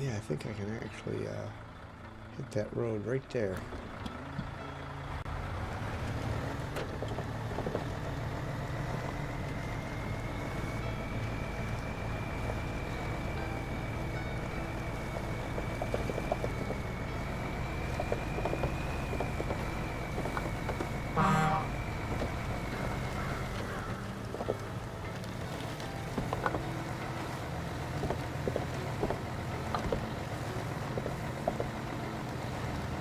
Yeah, I think I can actually hit that road right there.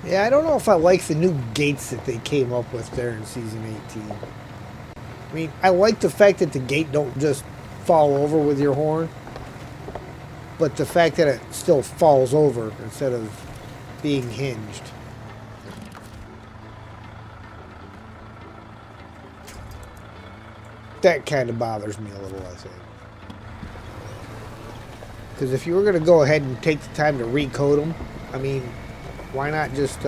Yeah, I don't know if I like the new gates that they came up with there in Season 18. I mean, I like the fact that the gate don't just fall over with your horn, but the fact that it still falls over instead of being hinged. That kind of bothers me a little, I think. Because if you were going to go ahead and take the time to recode them, I mean, why not just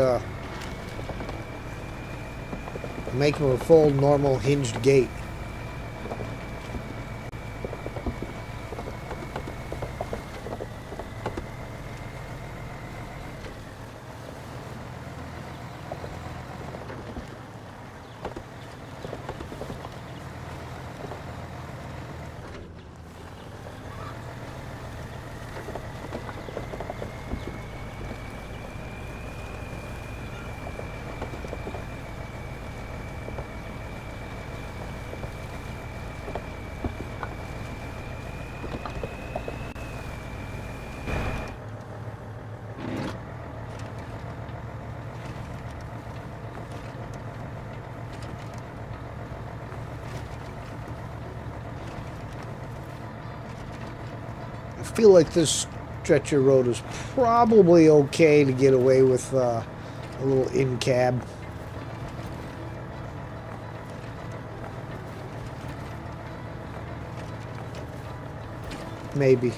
make them a full normal hinged gate? I feel like this stretch of road is probably okay to get away with a little in-cab. Maybe.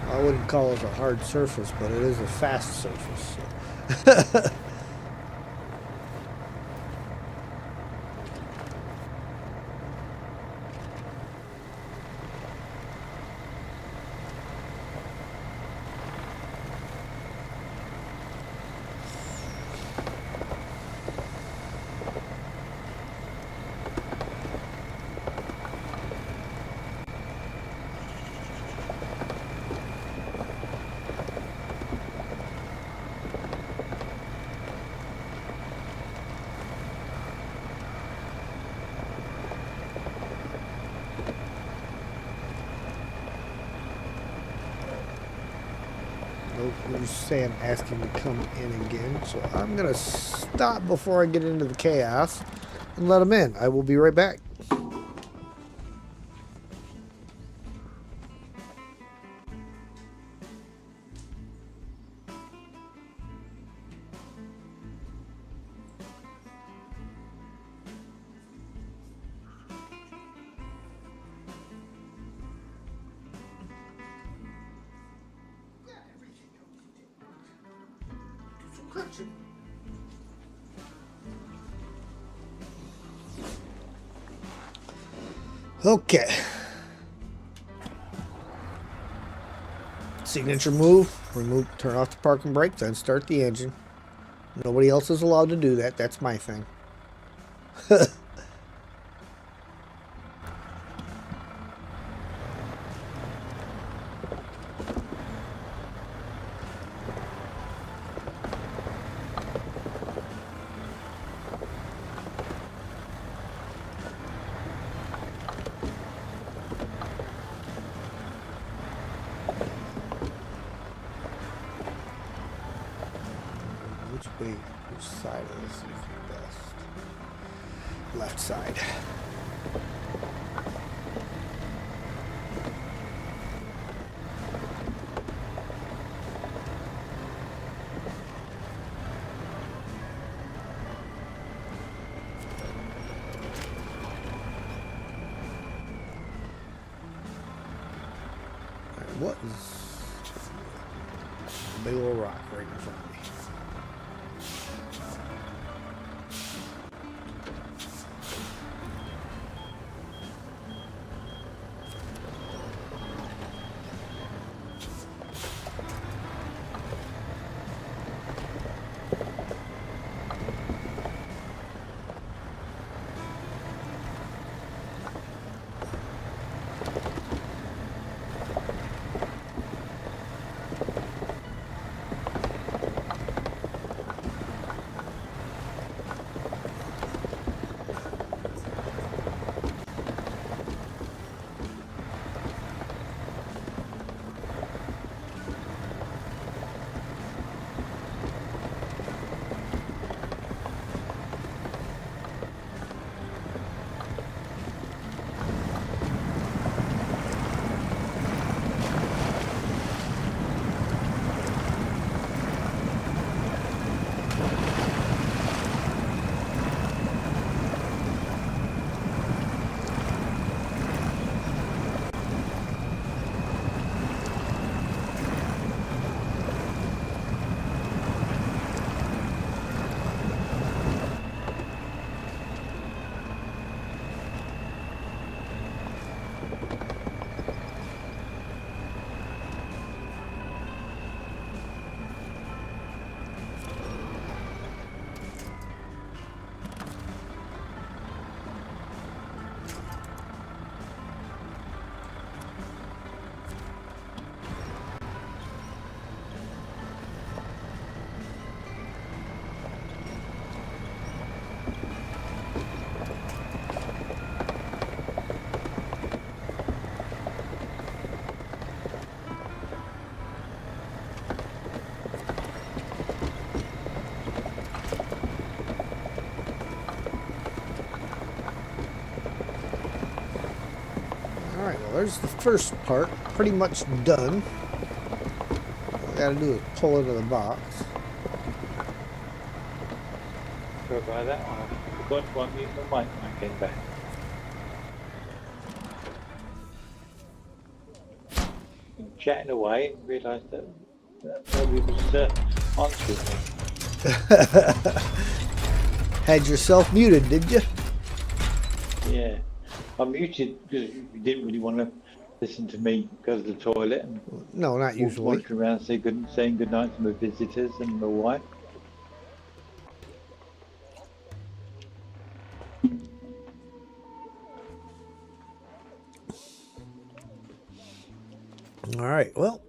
I wouldn't call it a hard surface, but it is a fast surface. So. Nope, who's saying asking to come in again. So I'm gonna stop before I get into the chaos and let them in. I will be right back. Okay. Signature move. Remove, turn off the parking brake, then start the engine. Nobody else is allowed to do that. That's my thing. Which side of this is the best? Left side. Alright, what is a big old rock right in front of me? Alright, well there's the first part, pretty much done. All I gotta do is pull it in the box. Sorry about that. I forgot to unmute the mic when I came back. Been chatting away and realised that nobody was answering me. Had yourself muted, did you? Yeah. I muted because you didn't really want to listen to me go to the toilet and No, not usually. walk around saying good night to my visitors and my wife. Alright, well.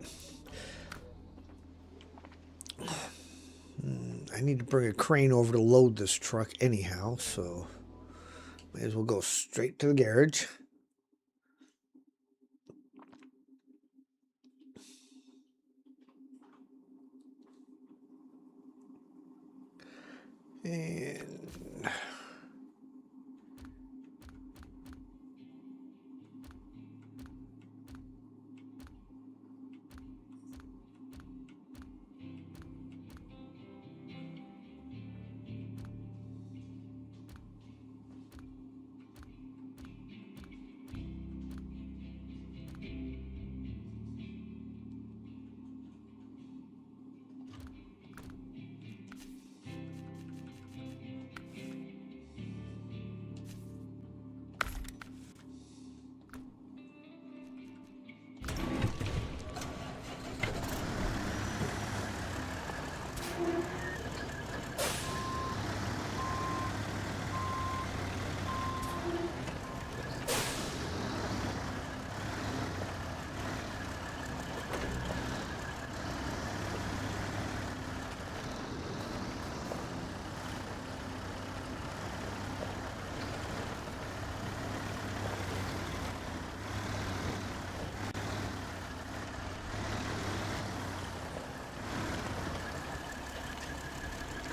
I need to bring a crane over to load this truck anyhow, so may as well go straight to the garage. And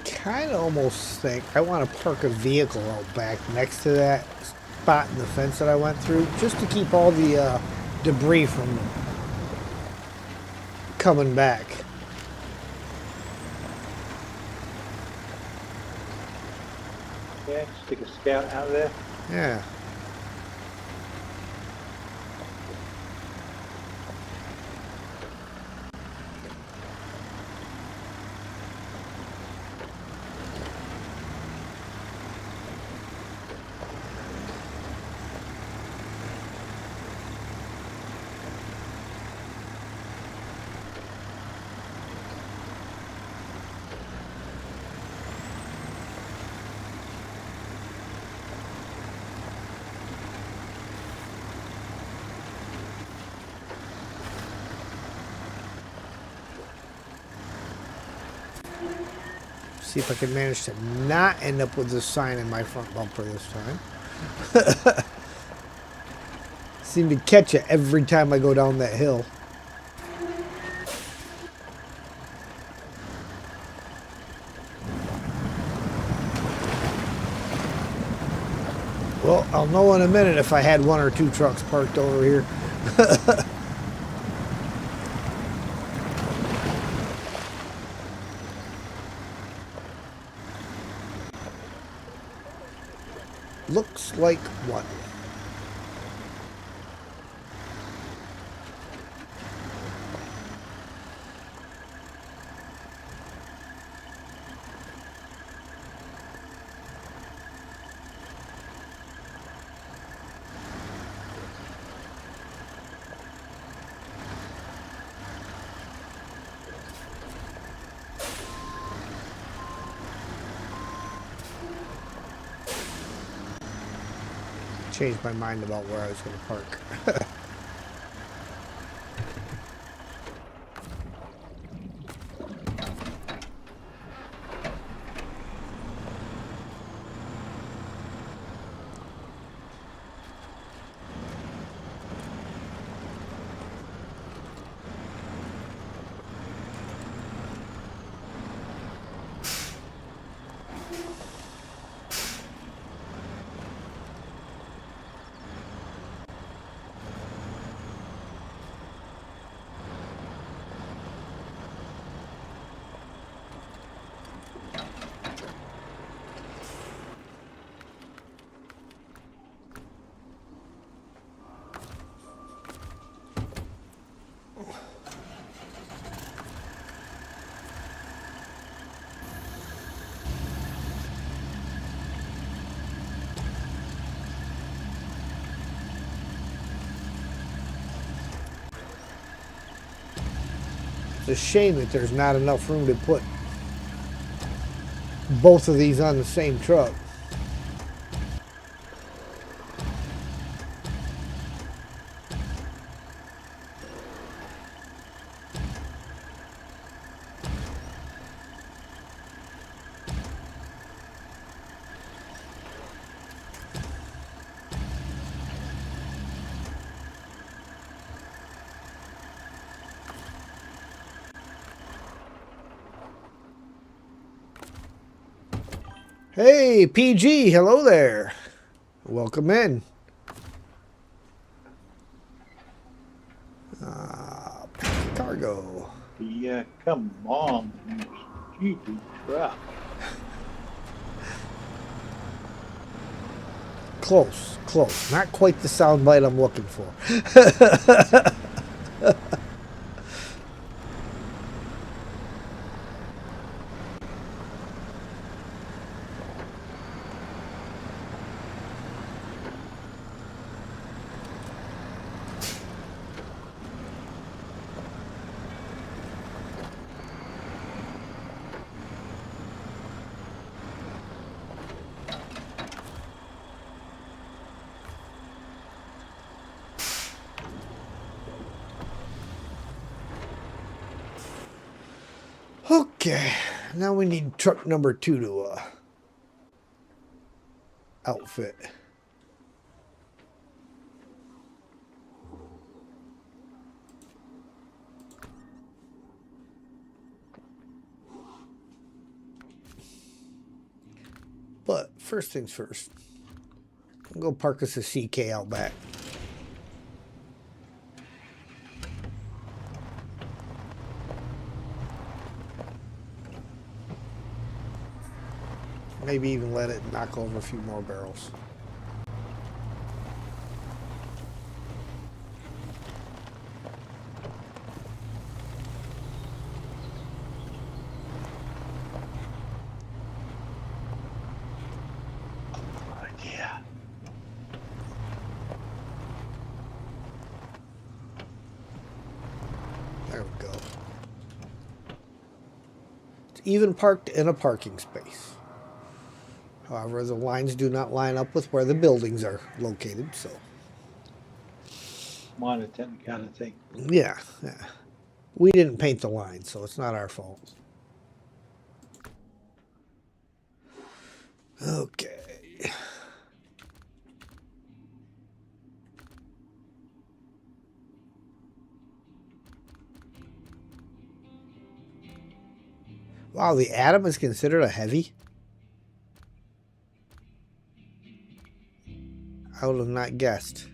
kind of almost think I want to park a vehicle out back next to that spot in the fence that I went through, just to keep all the debris from coming back. Yeah, stick a scout out there. Yeah. See if I can manage to not end up with this sign in my front bumper this time. Seem to catch it every time I go down that hill. Well, I'll know in a minute if I had one or two trucks parked over here. Looks like one. Changed my mind about where I was going to park. It's a shame that there's not enough room to put both of these on the same truck. Hey, PG, hello there. Welcome in. Cargo. Yeah, come on, you stupid truck. Close, close. Not quite the soundbite I'm looking for. Okay, now we need truck number 2 to outfit. But first things first, I'll go park us a CK out back. Maybe even let it knock over a few more barrels. Oh, yeah. There we go. It's even parked in a parking space. However, the lines do not line up with where the buildings are located, so. Minor technicality. Yeah. We didn't paint the line, so it's not our fault. Okay. Wow, the Atom is considered a heavy? I would have not guessed.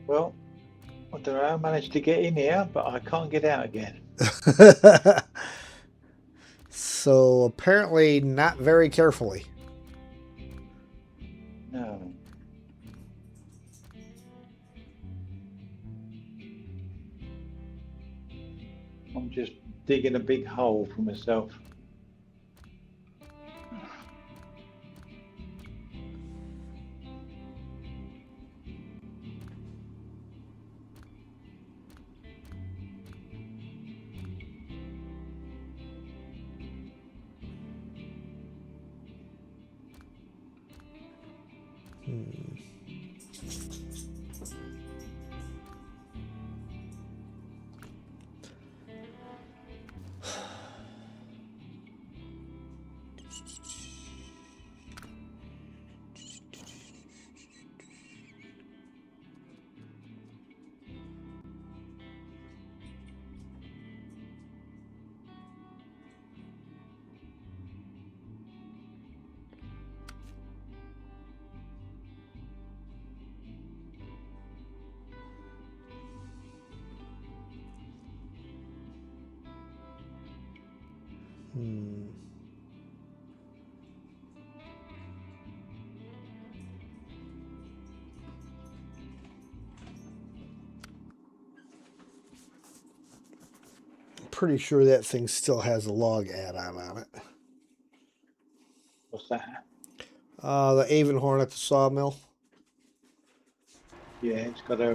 Well, I don't know. I managed to get in here, but I can't get out again. So apparently not very carefully. No. I'm just digging a big hole for myself. Pretty sure that thing still has a log add-on on it. What's that? The Avon at the sawmill. Yeah, it's got a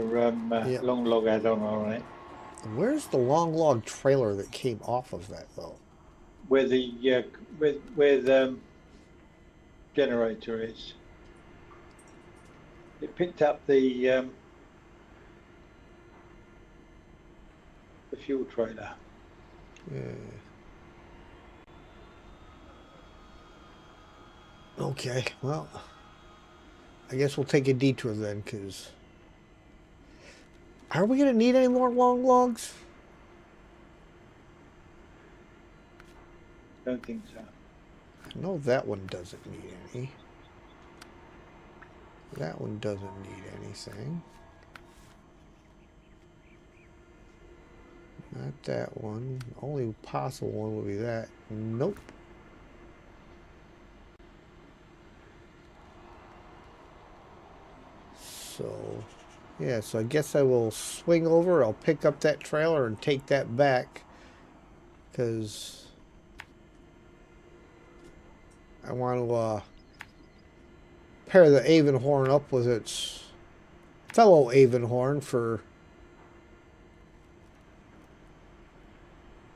Yep. long log add-on on it. Where's the long log trailer that came off of that, though? Where the where the generator is. It picked up the fuel trailer. Yeah. Okay, well, I guess we'll take a detour then, because... Are we going to need any more long logs? Don't think so. No, that one doesn't need any. That one doesn't need anything. Not that one. Only possible one would be that. Nope. So, yeah, so I guess I will swing over. I'll pick up that trailer and take that back. Because I want to pair the Avonhorn up with its fellow Avonhorn for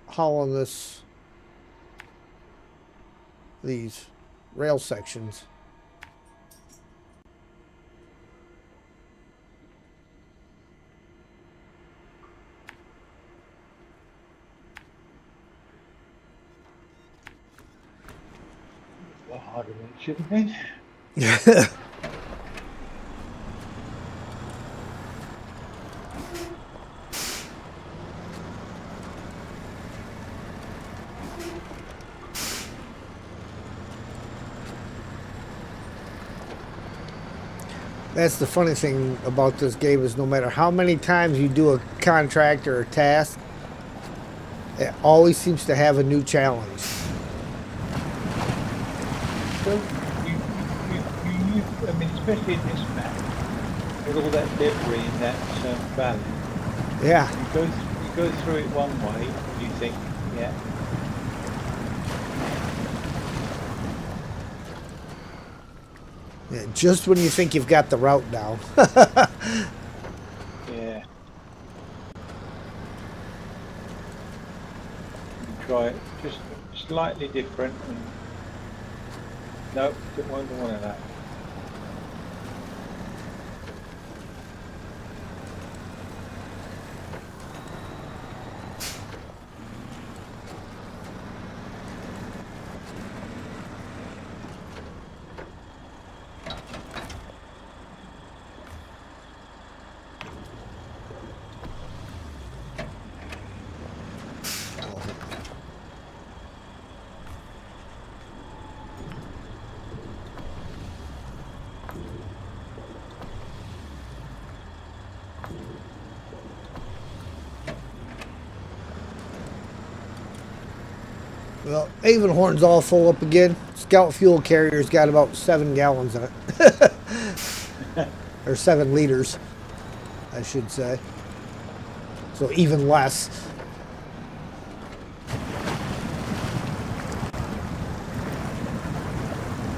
hauling these rail sections. A lot harder than it should have been. That's the funny thing about this game is no matter how many times you do a contract or a task, it always seems to have a new challenge. So I mean, especially in this map, with all that debris in that valley, Yeah. you go through it one way, and you think, yeah, Yeah, just when you think you've got the route down. yeah. You try it just slightly different, and no, don't want one of that. Well, Avonhorn's all full up again. Scout fuel carrier's got about 7 gallons in it. Or 7 liters, I should say. So even less.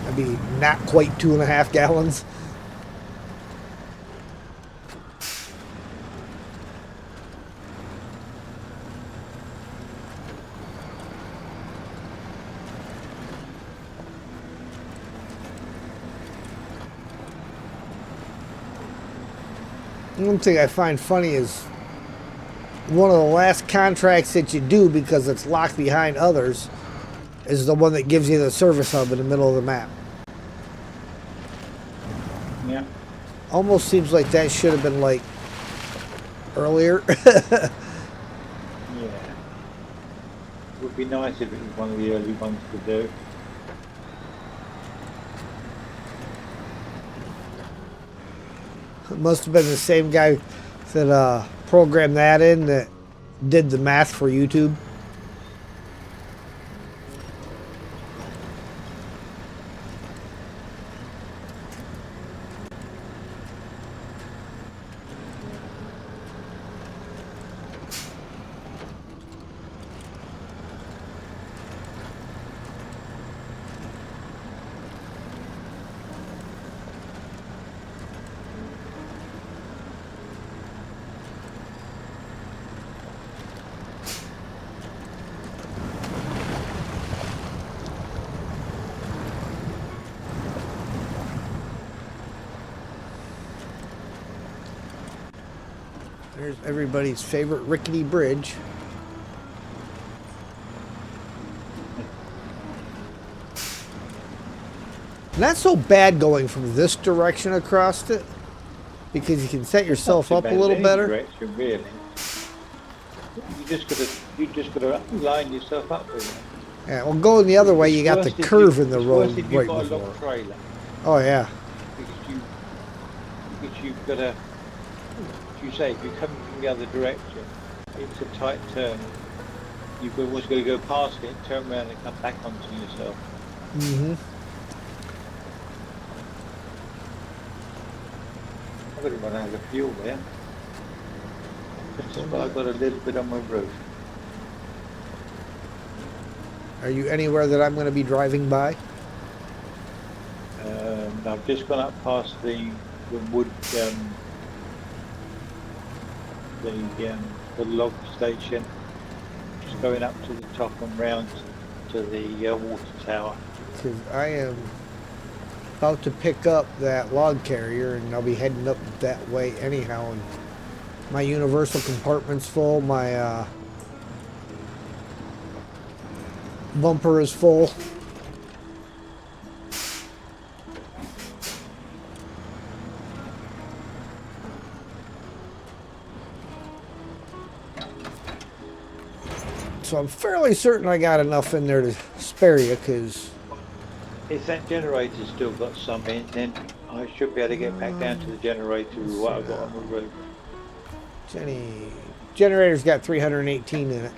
That'd be not quite 2.5 gallons. One thing I find funny is one of the last contracts that you do, because it's locked behind others, is the one that gives you the service hub in the middle of the map. Yeah. Almost seems like that should have been like earlier. Yeah. It would be nice if it was one of the early ones to do. It must have been the same guy that programmed that in that did the math for YouTube. There's everybody's favorite rickety bridge. Not so bad going from this direction across it, because you can set yourself up a little better. Direction, really. You just gotta line yourself up with it. Yeah, well, going the other way, you got the It's worse if curve in the it's road worse if right you've got a before. long trailer, Oh yeah. because you've got a, as you say, if you're coming from the other direction, it's a tight turn. You've always got to go past it, turn around and come back onto yourself. Mm-hmm. I've got to run out of fuel there. But I've got a little bit on my roof. Are you anywhere that I'm going to be driving by? I've just gone up past the wood, the log station. Just going up to the top and round to the water tower. Because I am about to pick up that log carrier, and I'll be heading up that way anyhow. And my universal compartment's full. My bumper is full. So I'm fairly certain I got enough in there to spare you, because If that generator's still got some in, then I should be able to get back down to the generator with what I've got on the roof. Generator's got 318 in it.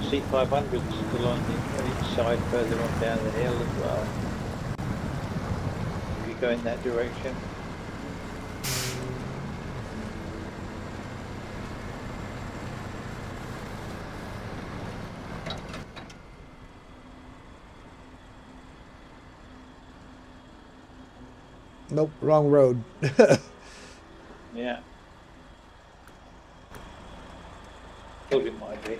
C500's still on each side further on down the hill as well. If you go in that direction. Nope, wrong road. Yeah. Thought it might be.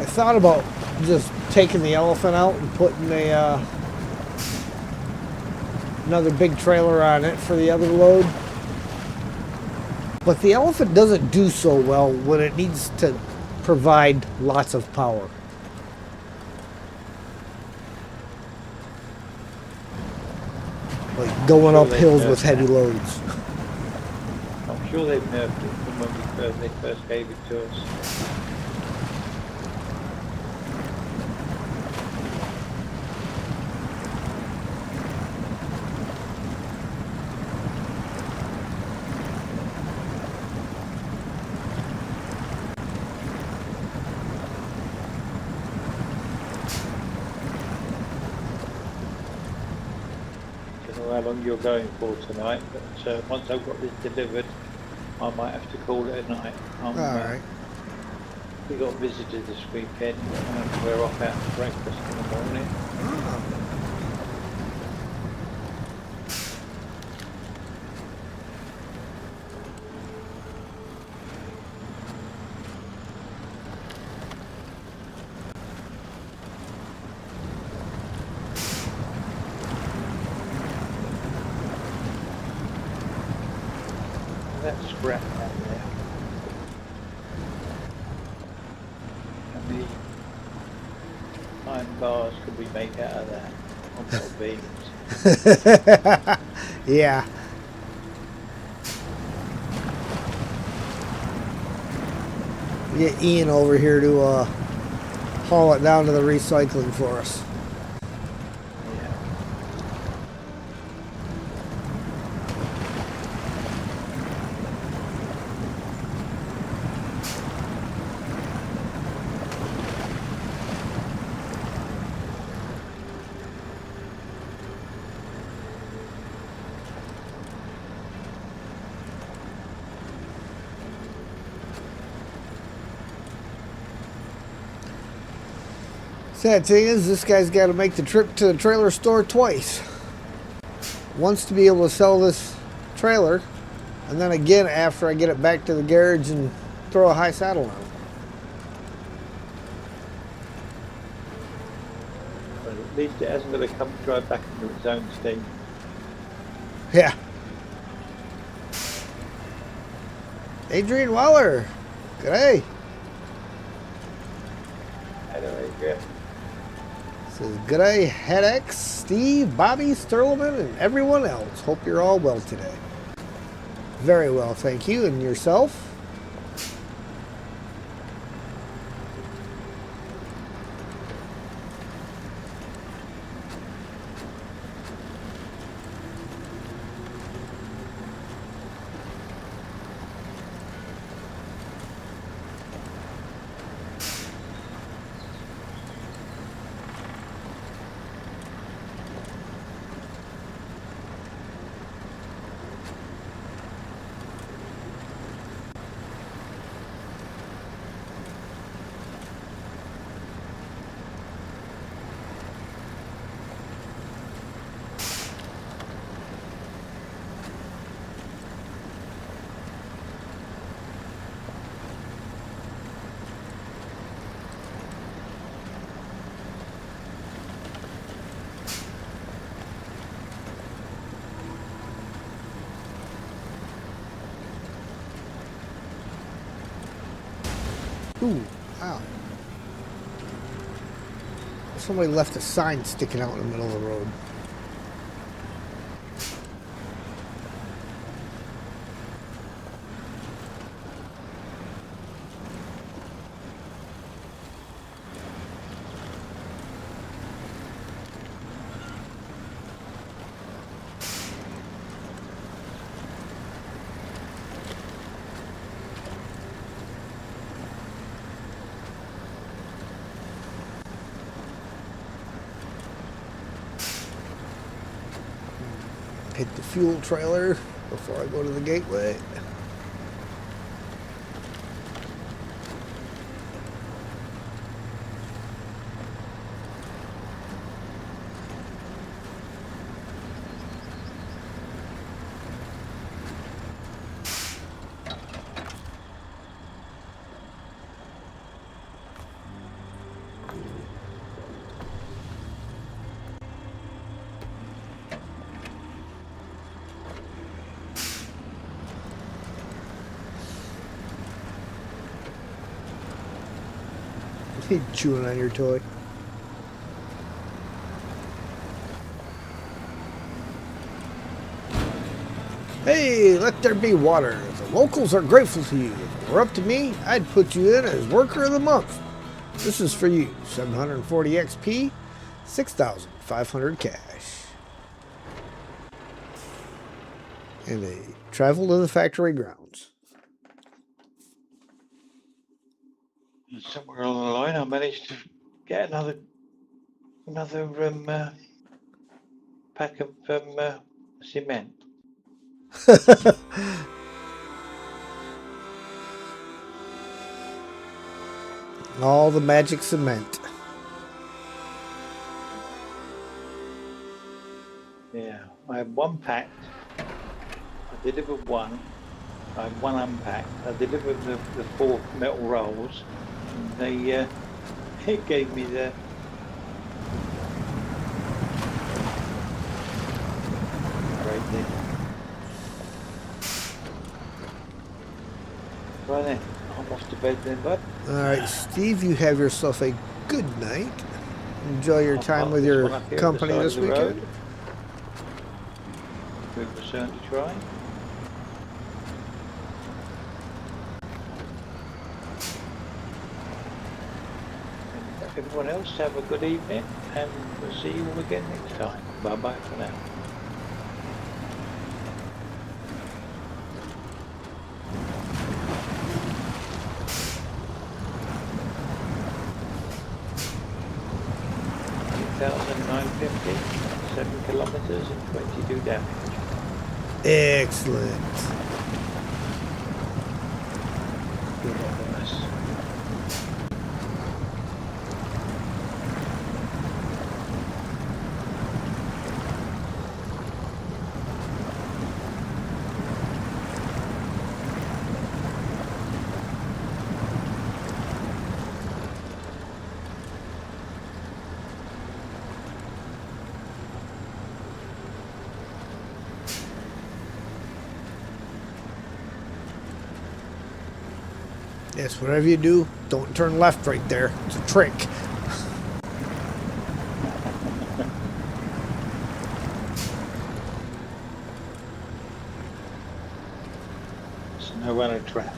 I thought about just taking the elephant out and putting a another big trailer on it for the other load. But the elephant doesn't do so well when it needs to provide lots of power. Like going up hills with heavy loads. I'm sure they've nerfed it from when they first gave it to us. How long you're going for tonight, but once I've got this delivered, I might have to call it a night. Alright. We got visitors this weekend, and we're off out for breakfast in the morning. That scrap down there. How many iron bars could we make out of that? On metal beams. Yeah. Get Ian over here to haul it down to the recycling for us. Yeah. Sad thing is, this guy's got to make the trip to the trailer store twice. Once to be able to sell this trailer, and then again after I get it back to the garage and throw a high saddle on it. But at least it hasn't got to come drive back into its own steam. Yeah. Adrian Waller. G'day. Anyway, yeah. Says g'day, Headex, Steve, Bobby, Sterleman, and everyone else. Hope you're all well today. Very well, thank you. And yourself? Ooh, wow. Somebody left a sign sticking out in the middle of the road. Hit the fuel trailer before I go to the gateway. Chewing on your toy. Hey, let there be water. The locals are grateful to you. If it were up to me, I'd put you in as Worker of the Month. This is for you. 740 XP, 6,500 cash. And a travel to the factory grounds. Somewhere along the line, I managed to get another pack of cement. All the magic cement. Yeah, I have one packed. I delivered one. I have one unpacked. I delivered the 4 metal rolls. And they it gave me the great thing. Right then, I'm off to bed then, bud. All right, Steve, you have yourself a good night. Enjoy your time with your company this weekend. Good return to try. And everyone else, have a good evening, and we'll see you all again next time. Bye bye for now. $2,950, 7 kilometers and 22 damage. Excellent. Good on us. Yes, whatever you do, don't turn left right there. It's a trick. Snowrunner trap.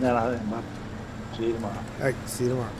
Then I think, man. See you tomorrow. All right, see you tomorrow.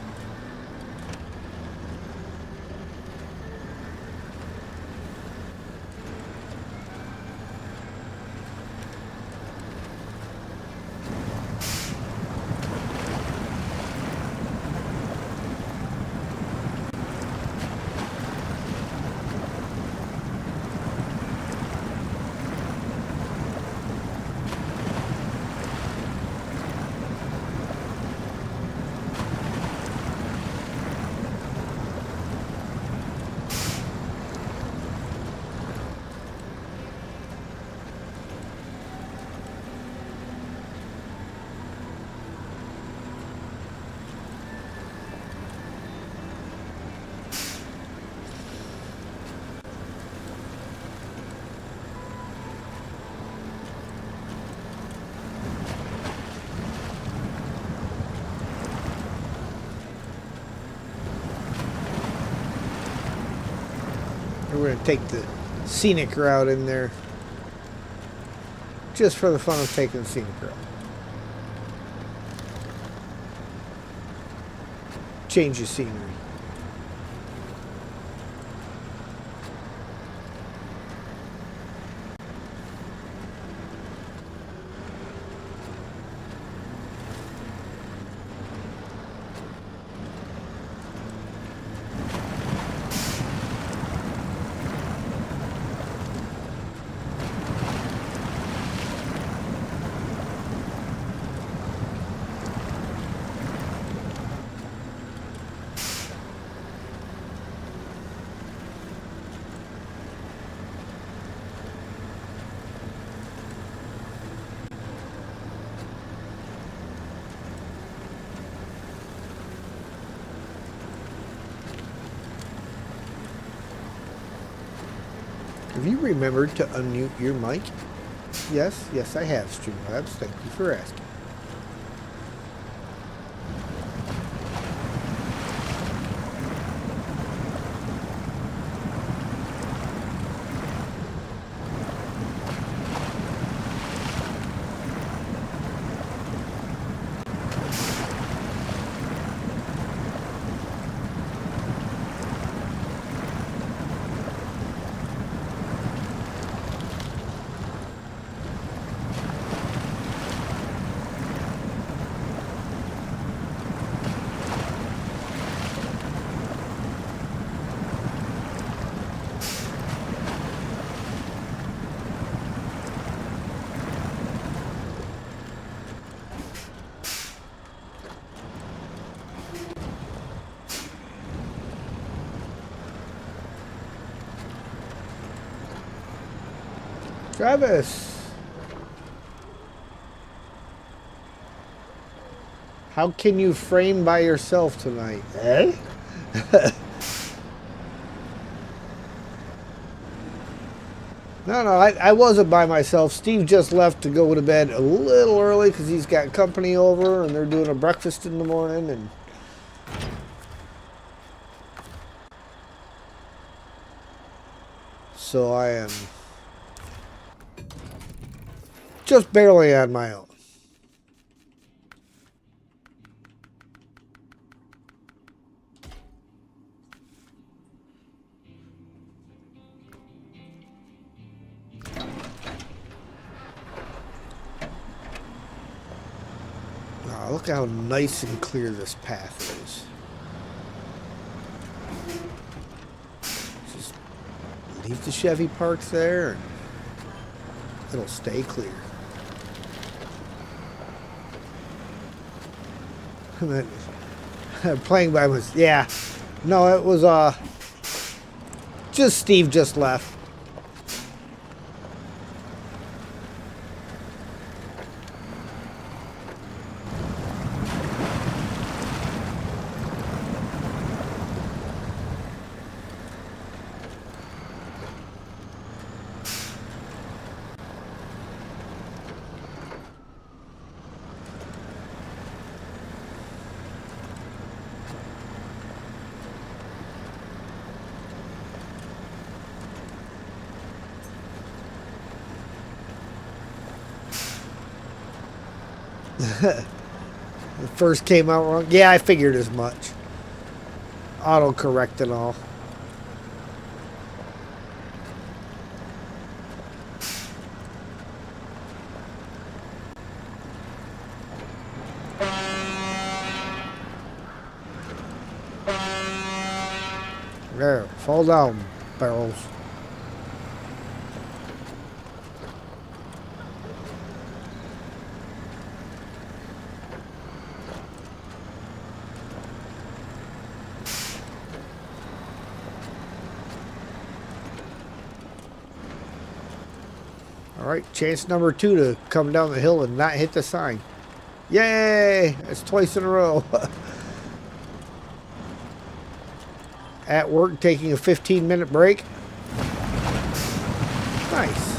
We're going to take the scenic route in there. Just for the fun of taking the scenic route. Change the scenery. Have you remembered to unmute your mic? Yes, yes I have, Streamlabs. Thank you for asking. Travis, how can you frame by yourself tonight? Eh? No, I wasn't by myself. Steve just left to go to bed a little early because he's got company over and they're doing a breakfast in the morning. And so I am just barely on my own. Oh, look how nice and clear this path is. Just leave the Chevy parked there and it'll stay clear. And then playing by was, yeah. No, it was just Steve just left. The first came out wrong. Yeah, I figured as much. Auto-correct and all. There, fall down, barrels. All right, chance number 2 to come down the hill and not hit the sign. Yay! That's twice in a row. At work, taking a 15-minute break. Nice.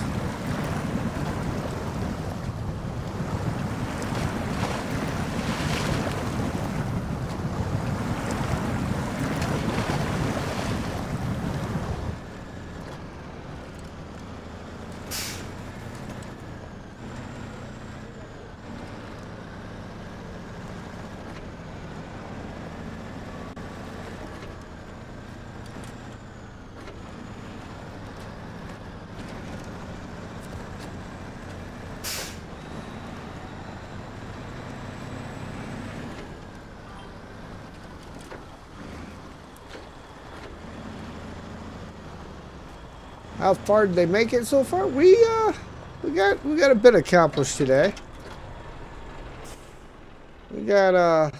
How far did they make it so far? We got a bit accomplished today. We got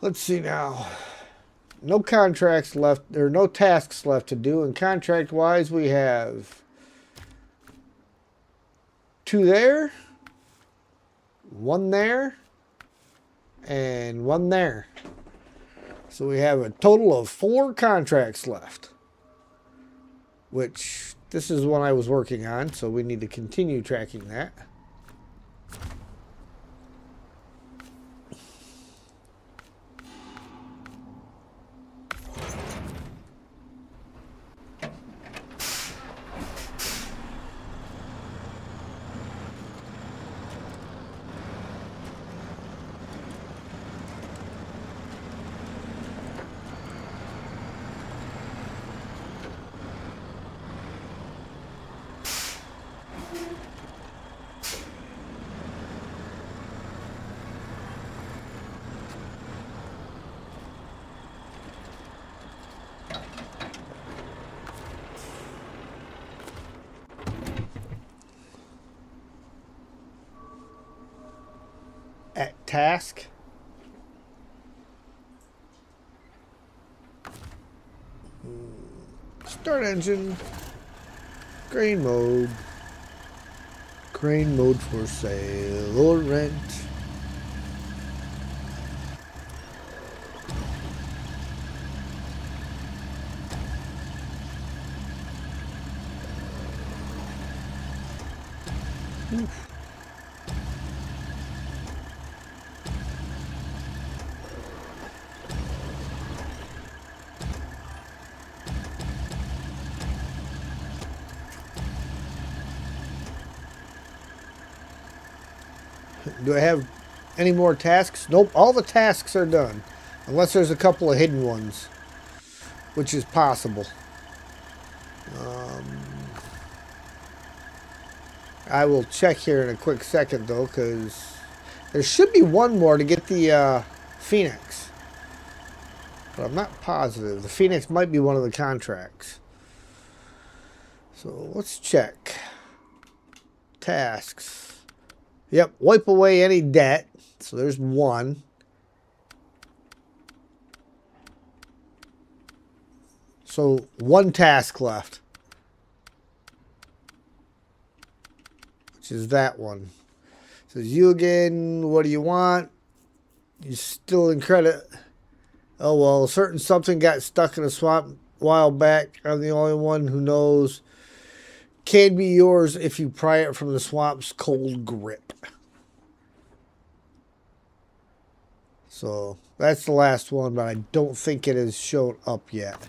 let's see now. No contracts left, or no tasks left to do, and contract wise we have 2 there, 1 there, and 1 there. So we have a total of 4 contracts left. Which, this is one I was working on, so we need to continue tracking that. At task. Start engine. Crane mode. Crane mode for sale or rent. Oof. Do I have any more tasks? Nope, all the tasks are done. Unless there's a couple of hidden ones. Which is possible. I will check here in a quick second though, because there should be one more to get the Phoenix. But I'm not positive. The Phoenix might be one of the contracts. So let's check. Tasks. Yep, wipe away any debt. So there's 1. So 1 task left. Which is that one. It says you again, what do you want? You're still in credit. Oh well, a certain something got stuck in a swamp a while back. I'm the only one who knows. Can be yours if you pry it from the swamp's cold grip. So that's the last one, but I don't think it has shown up yet.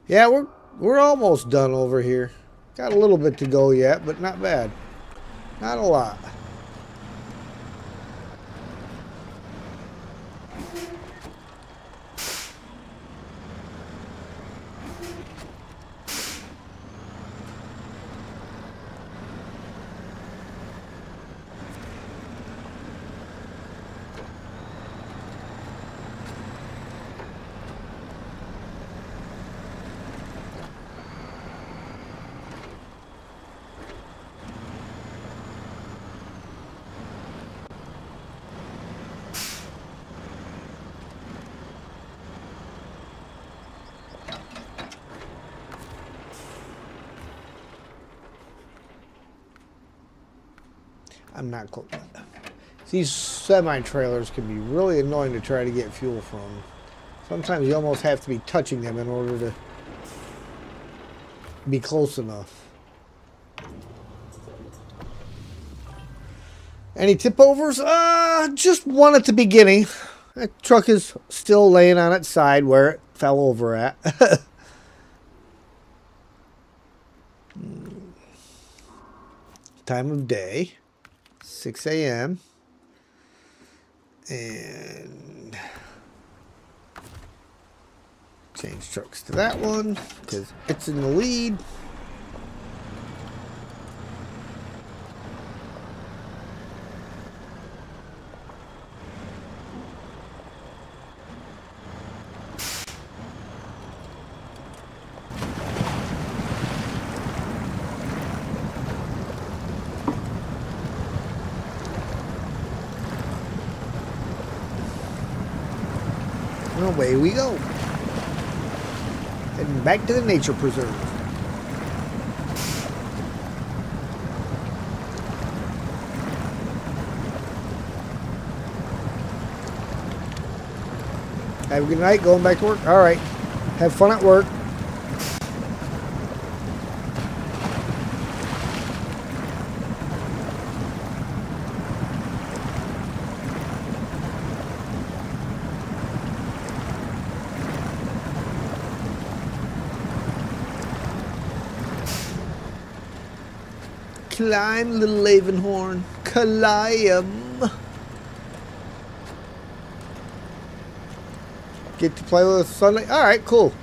Yeah, we're almost done over here. Got a little bit to go yet, but not bad. Not a lot. I'm not close. These semi-trailers can be really annoying to try to get fuel from. Sometimes you almost have to be touching them in order to be close enough. Any tip overs? Just one at the beginning. That truck is still laying on its side where it fell over at. Time of day. 6 a.m. And change trucks to that one because it's in the lead. Away we go. Heading back to the nature preserve. Have a good night. Going back to work. All right. Have fun at work. Climb, little Lavenhorn. Climb. Get to play with sunlight. All right, cool.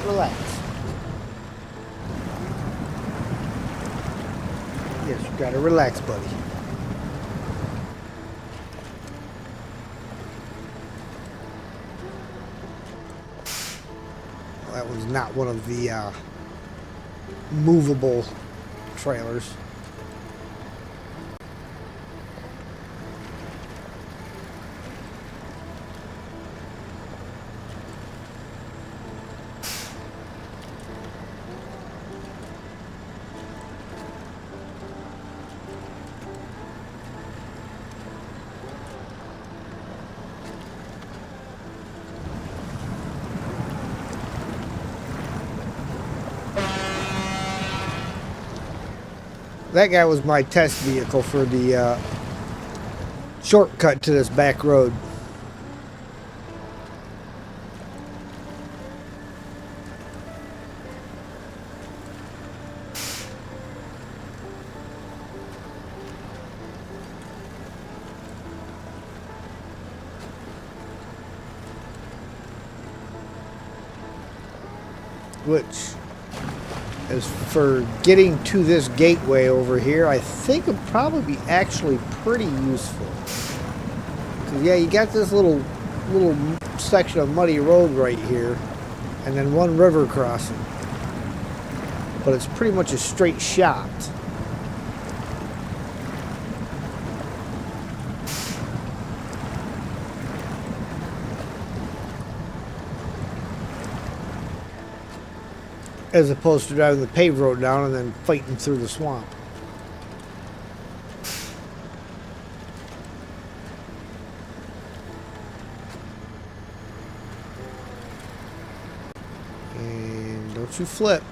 Relax. Yes, you gotta relax, buddy. Well, that was not one of the movable trailers. That guy was my test vehicle for the shortcut to this back road. Which, as for getting to this gateway over here, I think would probably be actually pretty useful. 'Cause, yeah, you got this little section of muddy road right here, and then one river crossing. But it's pretty much a straight shot. As opposed to driving the paved road down and then fighting through the swamp. And don't you flip.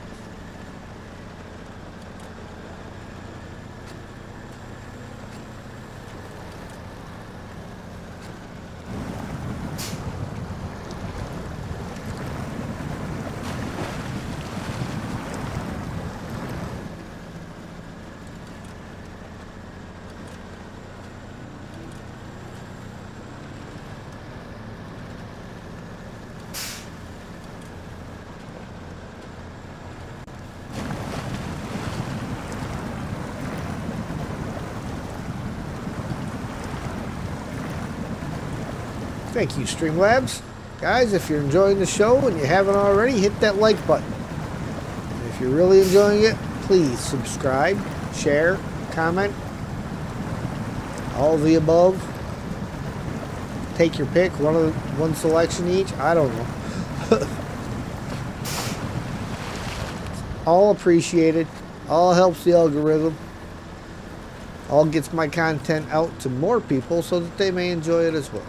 Thank you, Streamlabs. Guys, if you're enjoying the show and you haven't already, hit that like button. And if you're really enjoying it, please subscribe, share, comment, all of the above. Take your pick, one selection each. I don't know. All appreciated. All helps the algorithm. All gets my content out to more people so that they may enjoy it as well.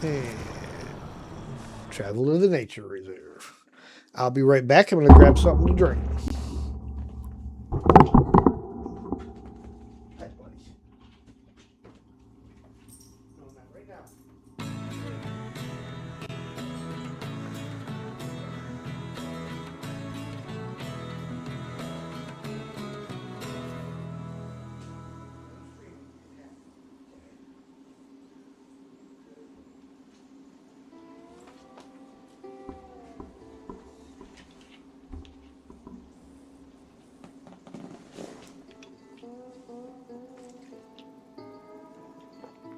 And travel to the nature reserve. I'll be right back. I'm going to grab something to drink. Hi, buddy. No, not right now.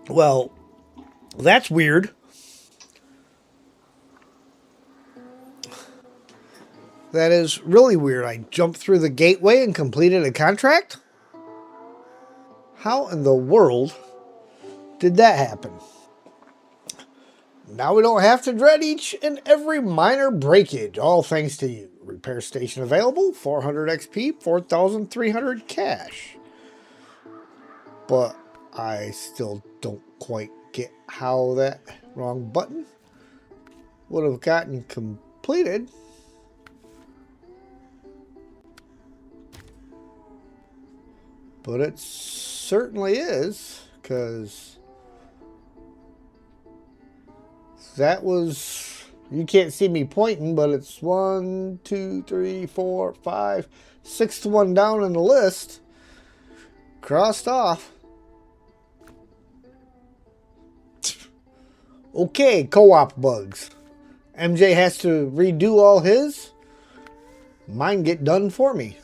Well, that's weird. That is really weird. I jumped through the gateway and completed a contract? How in the world did that happen? Now we don't have to dread each and every minor breakage, all thanks to you. Repair station available, 400 XP, 4,300 cash. But I still don't quite get how that wrong button would have gotten completed. But it certainly is, because that was, you can't see me pointing, but it's 1, 2, 3, 4, 5, 6th one down in the list. Crossed off. Okay, co-op bugs. MJ has to redo all his. Mine get done for me.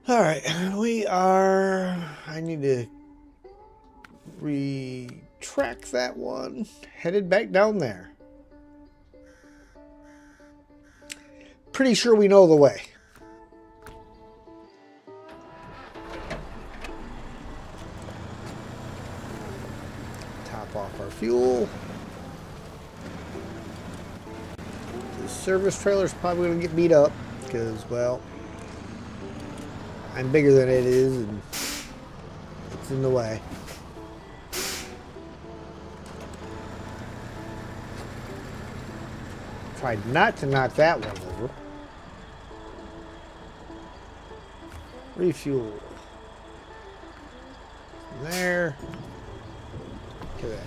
All right, I need to retrack that one. Headed back down there. Pretty sure we know the way. Top off our fuel. The service trailer's probably going to get beat up because, well, I'm bigger than it is, and It's in the way. Tried not to knock that one over. Refuel. From there to there.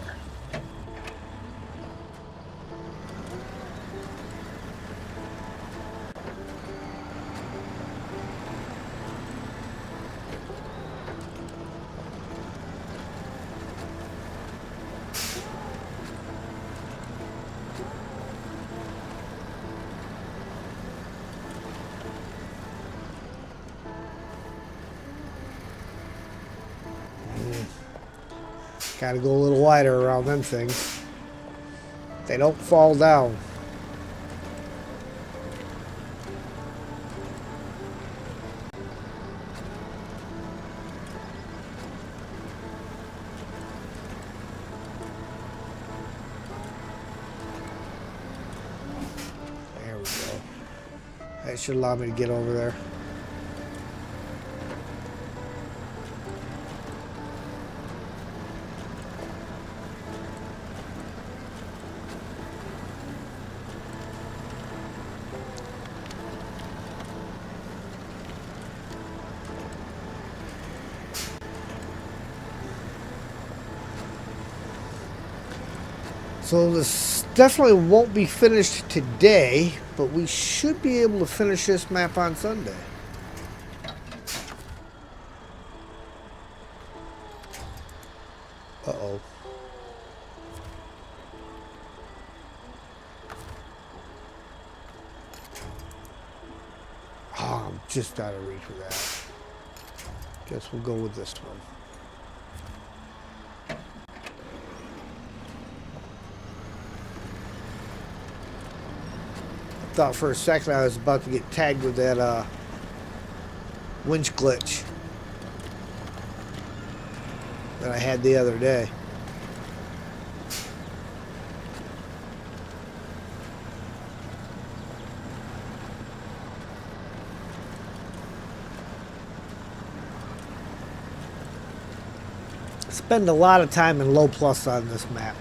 Gotta go a little wider around them things. They don't fall down. There we go. That should allow me to get over there. So this definitely won't be finished today, but we should be able to finish this map on Sunday. Uh-oh. Oh, I'm just out of reach with that. Guess we'll go with this one. Thought for a second I was about to get tagged with that winch glitch that I had the other day. I spend a lot of time in low plus on this map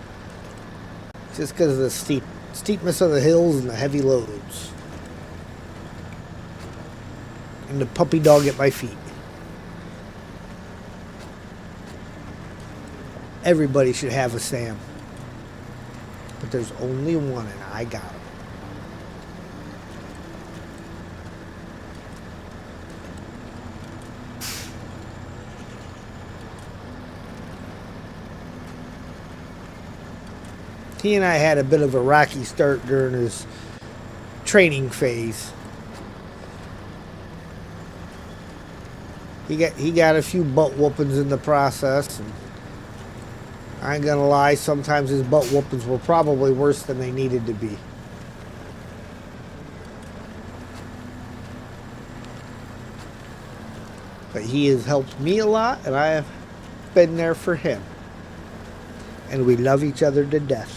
just because of the steepness of the hills and the heavy loads. And the puppy dog at my feet. Everybody should have a Sam. But there's only one and I got him. He and I had a bit of a rocky start during his training phase. He got a few butt whoopings in the process, and I ain't gonna lie, sometimes his butt whoopings were probably worse than they needed to be. But he has helped me a lot, and I have been there for him. And we love each other to death.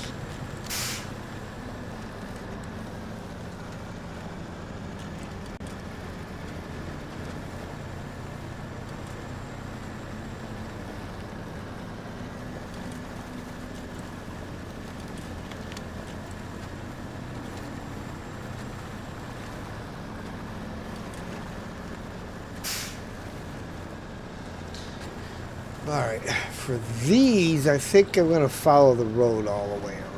Alright, for these, I think I'm going to follow the road all the way around.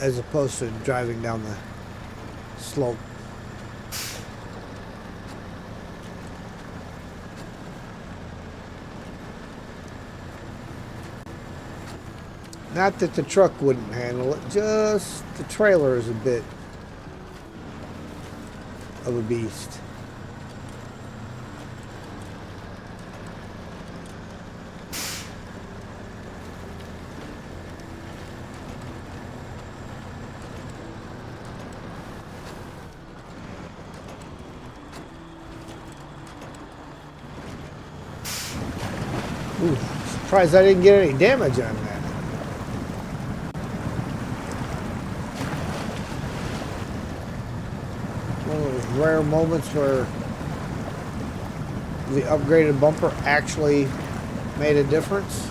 As opposed to driving down the slope. Not that the truck wouldn't handle it, just the trailer is a bit of a beast. Ooh, surprised I didn't get any damage on that. One of those rare moments where the upgraded bumper actually made a difference,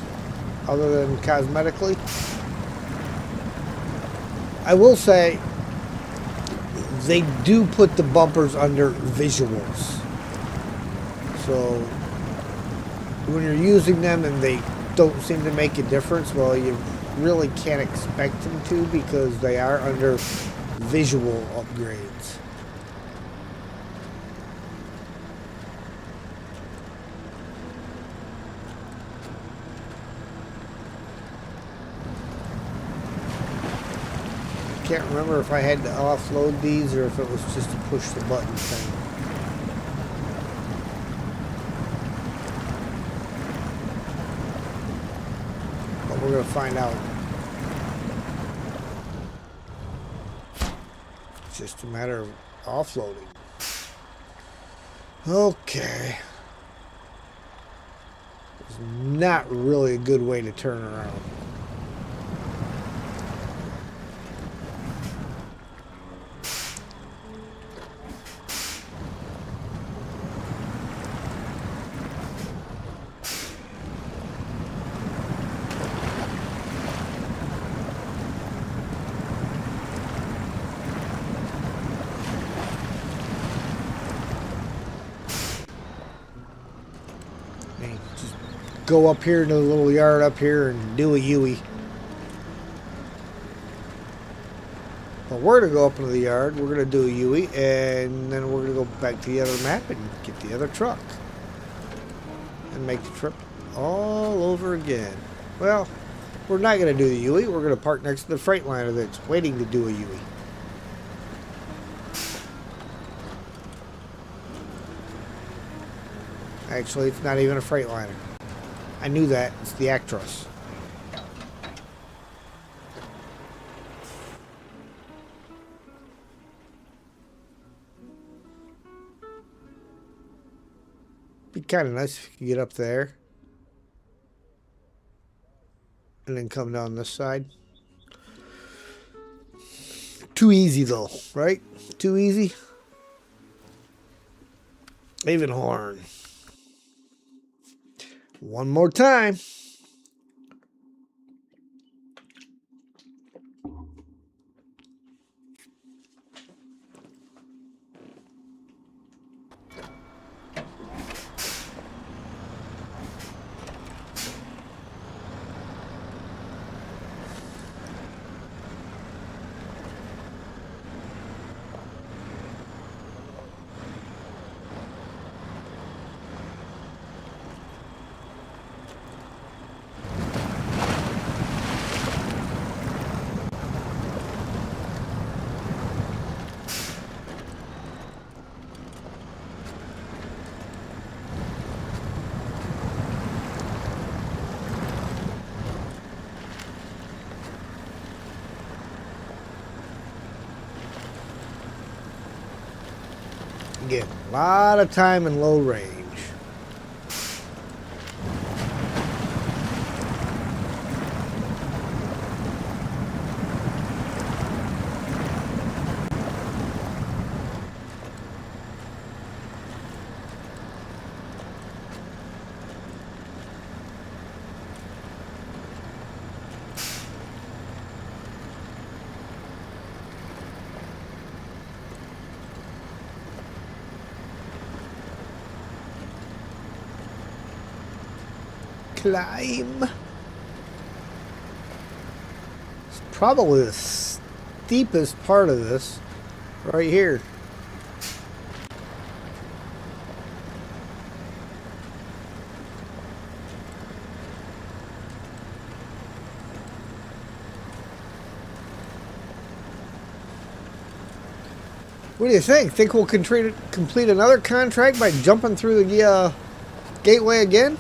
other than cosmetically. I will say, they do put the bumpers under visuals. So when you're using them and they don't seem to make a difference, well, you really can't expect them to, because they are under visual upgrades. Can't remember if I had to offload these or if it was just a push the button thing. But we're going to find out. It's just a matter of offloading. Okay. It's not really a good way to turn around. Just go up here to the little yard up here and do a Yui. But we're going to go up into the yard, we're going to do a Yui, and then we're going to go back to the other map and get the other truck. And make the trip all over again. Well, we're not going to do the Yui, we're going to park next to the Freightliner that's waiting to do a Yui. Actually, it's not even a Freightliner. I knew that. It's the Actros. Be kind of nice if you could get up there. And then come down this side. Too easy though, right? Too easy. Even horn. One more time. Again, a lot of time in low range. Climb. It's probably the steepest part of this right here. What do you think? Think we'll complete another contract by jumping through the gateway again?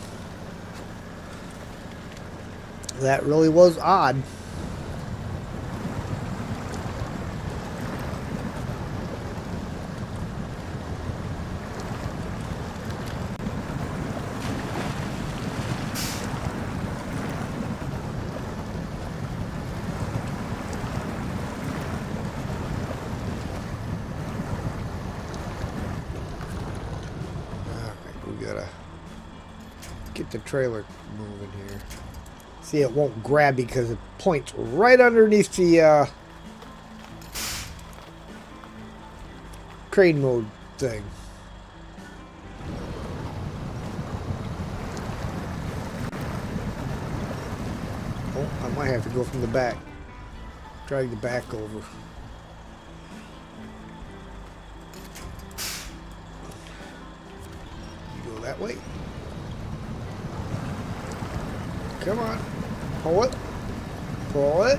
That really was odd. We gotta get the trailer moving here. See, it won't grab because it points right underneath the crane mode thing. Oh, I might have to go from the back. Drag the back over. You go that way. Come on. Pull it. Pull it.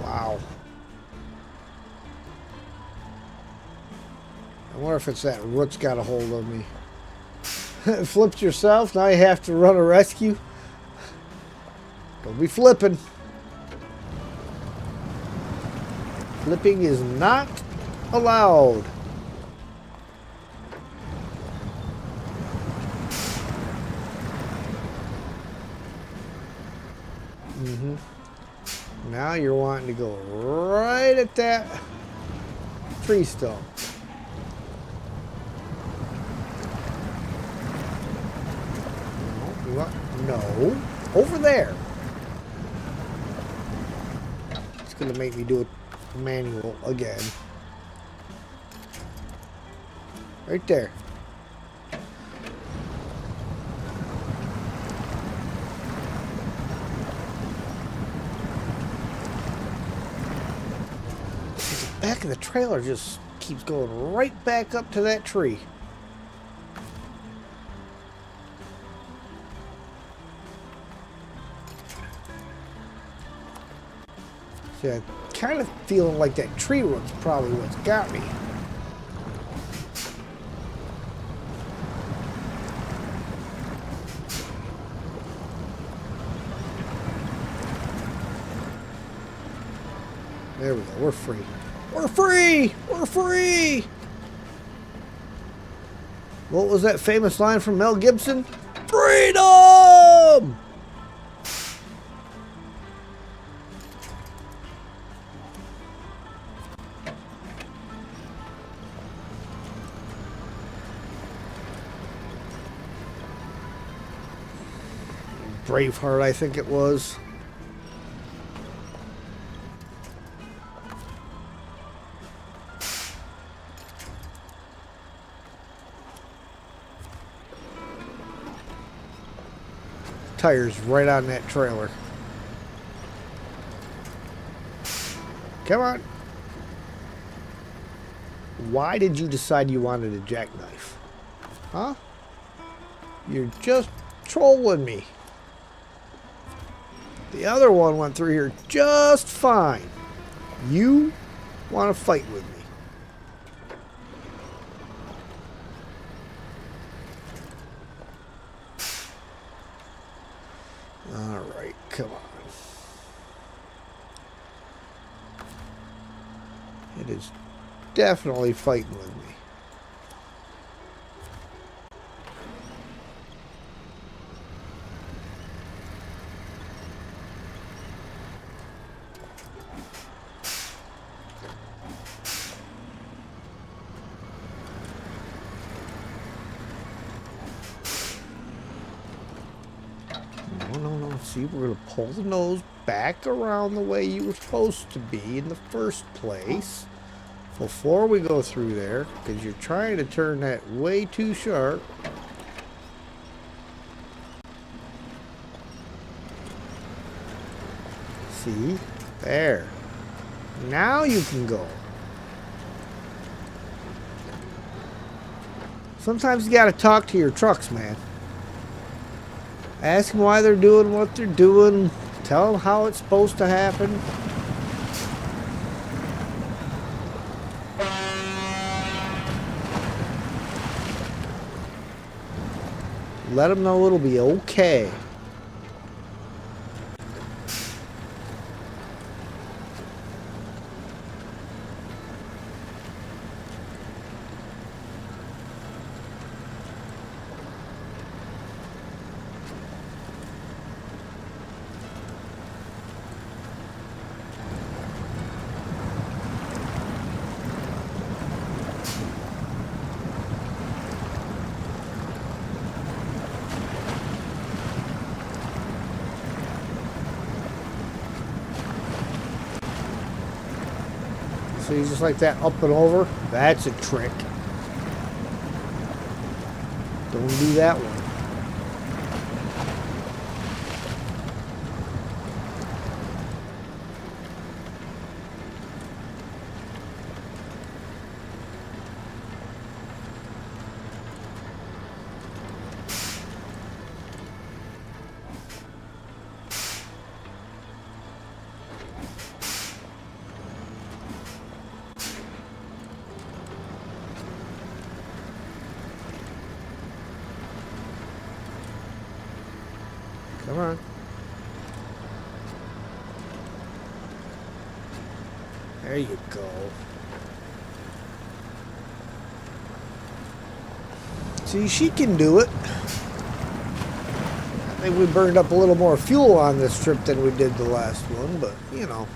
Wow. I wonder if it's that root's got a hold of me. Flipped yourself. Now you have to run a rescue. Don't be flipping. Flipping is not allowed. Now you're wanting to go right at that tree stump. No, over there. It's gonna make me do it manual again. Right there. The back of the trailer just keeps going right back up to that tree. See, I'm kind of feeling like that tree root's probably what's got me. There we go. We're free. We're free! We're free! What was that famous line from Mel Gibson? Freedom! Braveheart, I think it was. Tires right on that trailer. Come on. Why did you decide you wanted a jackknife? Huh? You're just trolling me. The other one went through here just fine. You want to fight with me. Alright, come on. It is definitely fighting with me. No. See, we're going to pull the nose back around the way you were supposed to be in the first place before we go through there, because you're trying to turn that way too sharp. See? There. Now you can go. Sometimes you got to talk to your trucks, man. Ask them why they're doing what they're doing. Tell them how it's supposed to happen. Let them know it'll be okay. See, just like that, up and over. That's a trick. Don't do that one. Come on. There you go. See, she can do it. I think we burned up a little more fuel on this trip than we did the last one, but, you know.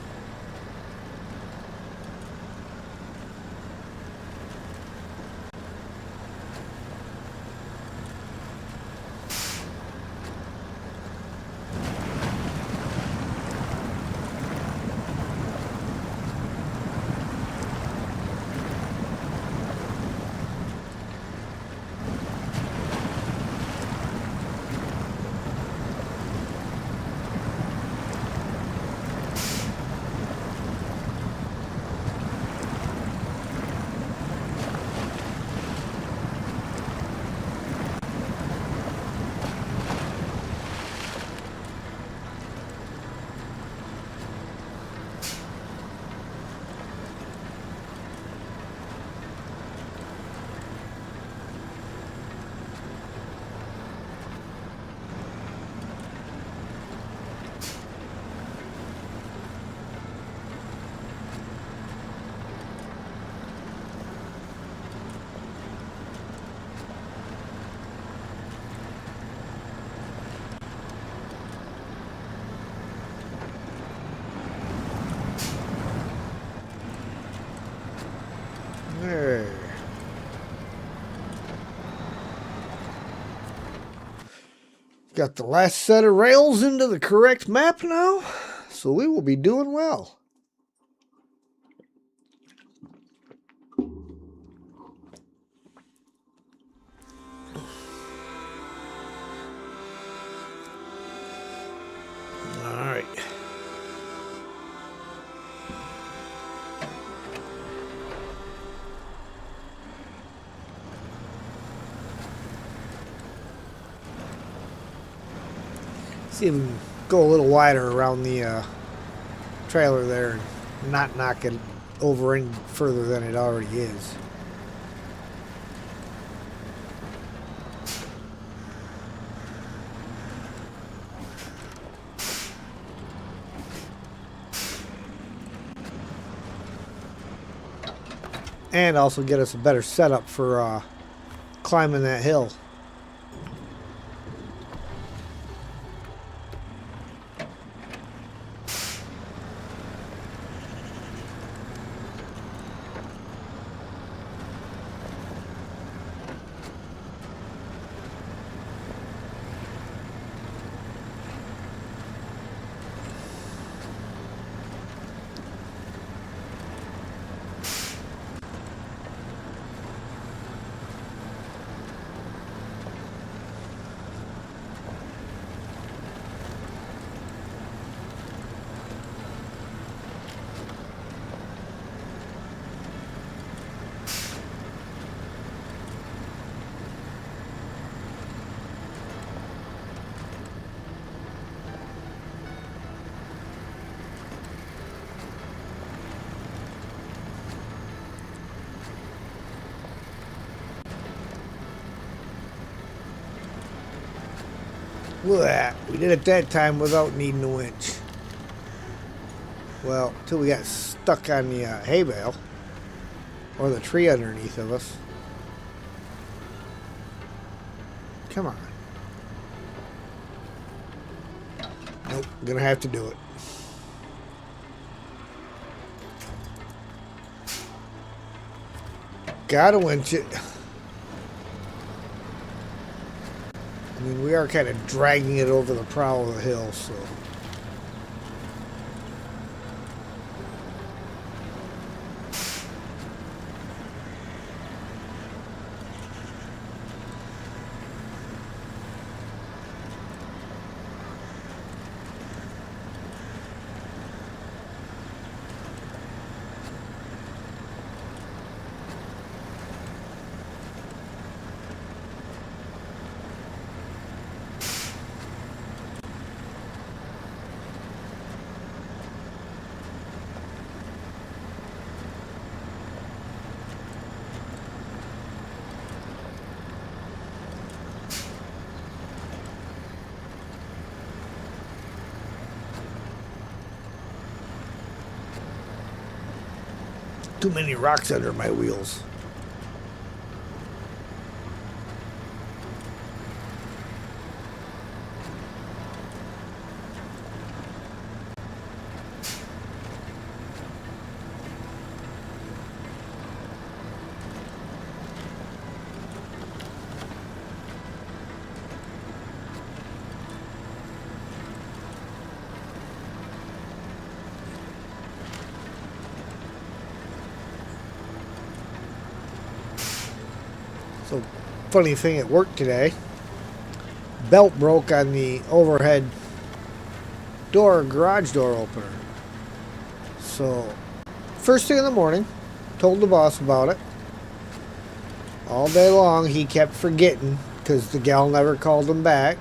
There. Got the last set of rails into the correct map now, so we will be doing well. All right. See if we can go a little wider around the trailer there and not knock it over any further than it already is. And also get us a better setup for climbing that hill. Look at that. We did it that time without needing a winch. Well, until we got stuck on the hay bale. Or the tree underneath of us. Come on. Nope, gonna have to do it. Gotta winch it. I mean, we are kind of dragging it over the prow of the hill, so. Too many rocks under my wheels. So, funny thing at work today, belt broke on the overhead door, garage door opener. So, first thing in the morning, told the boss about it. All day long, he kept forgetting because the gal never called him back.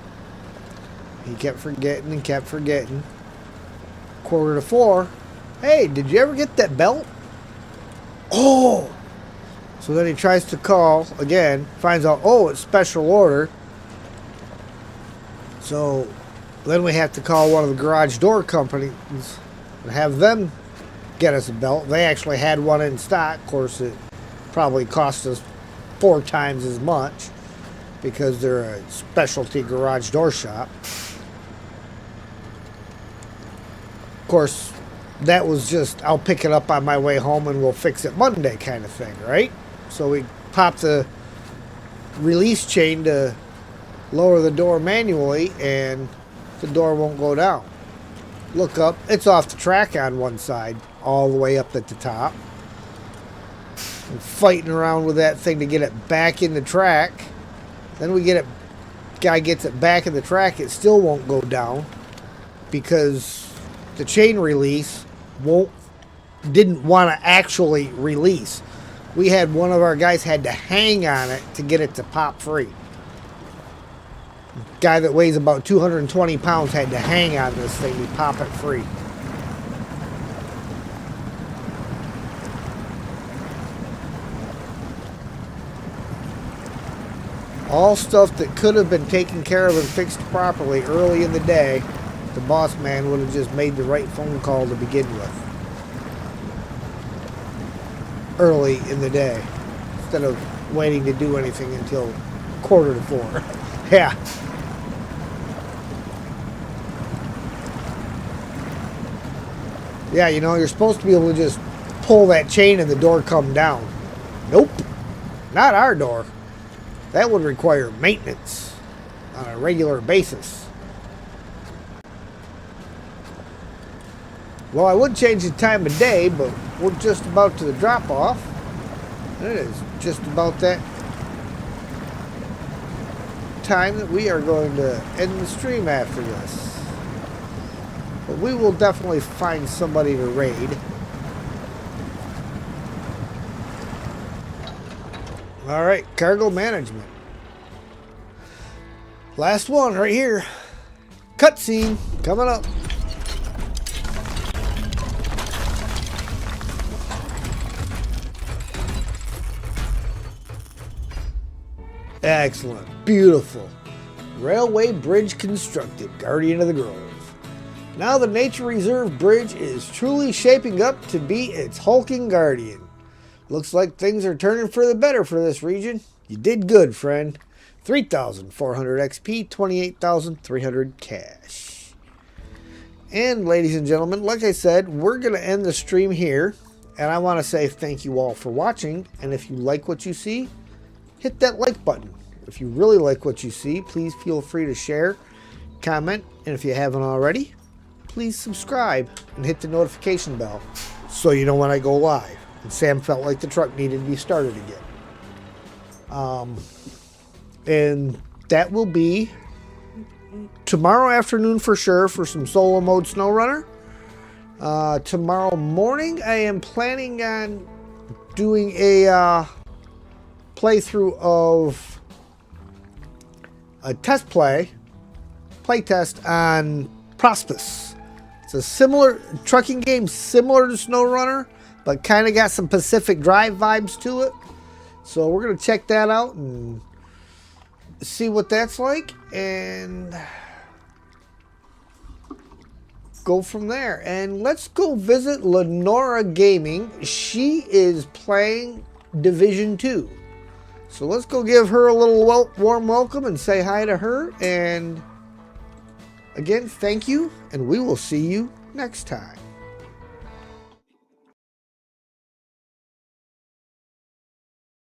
He kept forgetting and kept forgetting. 3:45, hey, did you ever get that belt? Oh! So then he tries to call again, finds out, oh, it's special order. So then we have to call one of the garage door companies and have them get us a belt. They actually had one in stock. Of course, it probably cost us 4 times as much because they're a specialty garage door shop. Of course, that was just, I'll pick it up on my way home and we'll fix it Monday kind of thing, right? So we pop the release chain to lower the door manually and the door won't go down. Look up, it's off the track on one side, all the way up at the top. I'm fighting around with that thing to get it back in the track. Then we get it, guy gets it back in the track, it still won't go down because the chain release didn't want to actually release. We had one of our guys had to hang on it to get it to pop free. Guy that weighs about 220 pounds had to hang on this thing to pop it free. All stuff that could have been taken care of and fixed properly early in the day. The boss man would have just made the right phone call to begin with. Early in the day, instead of waiting to do anything until 3:45. Yeah. Yeah, you know, you're supposed to be able to just pull that chain and the door come down. Nope. Not our door. That would require maintenance on a regular basis. Well, I would change the time of day, but we're just about to the drop-off. It is just about that time that we are going to end the stream after this. But we will definitely find somebody to raid. Alright, cargo management. Last one right here. Cutscene coming up. Excellent. Beautiful. Railway bridge constructed. Guardian of the Grove. Now the Nature Reserve Bridge is truly shaping up to be its hulking guardian. Looks like things are turning for the better for this region. You did good, friend. 3,400 XP, 28,300 cash. And ladies and gentlemen, like I said, we're going to end the stream here. And I want to say thank you all for watching. And if you like what you see, hit that like button. If you really like what you see, please feel free to share, comment, and if you haven't already, please subscribe and hit the notification bell so you know when I go live. And Sam felt like the truck needed to be started again. And that will be tomorrow afternoon for sure for some solo mode Snowrunner. Tomorrow morning I am planning on doing a playthrough of a play test on Prospus. It's a similar trucking game, similar to SnowRunner, but kind of got some Pacific Drive vibes to it. So we're gonna check that out and see what that's like. And of go from there. And let's go visit Lenora Gaming. She is playing Division 2. So let's go give her a little warm welcome and say hi to her. And again, thank you, and we will see you next time.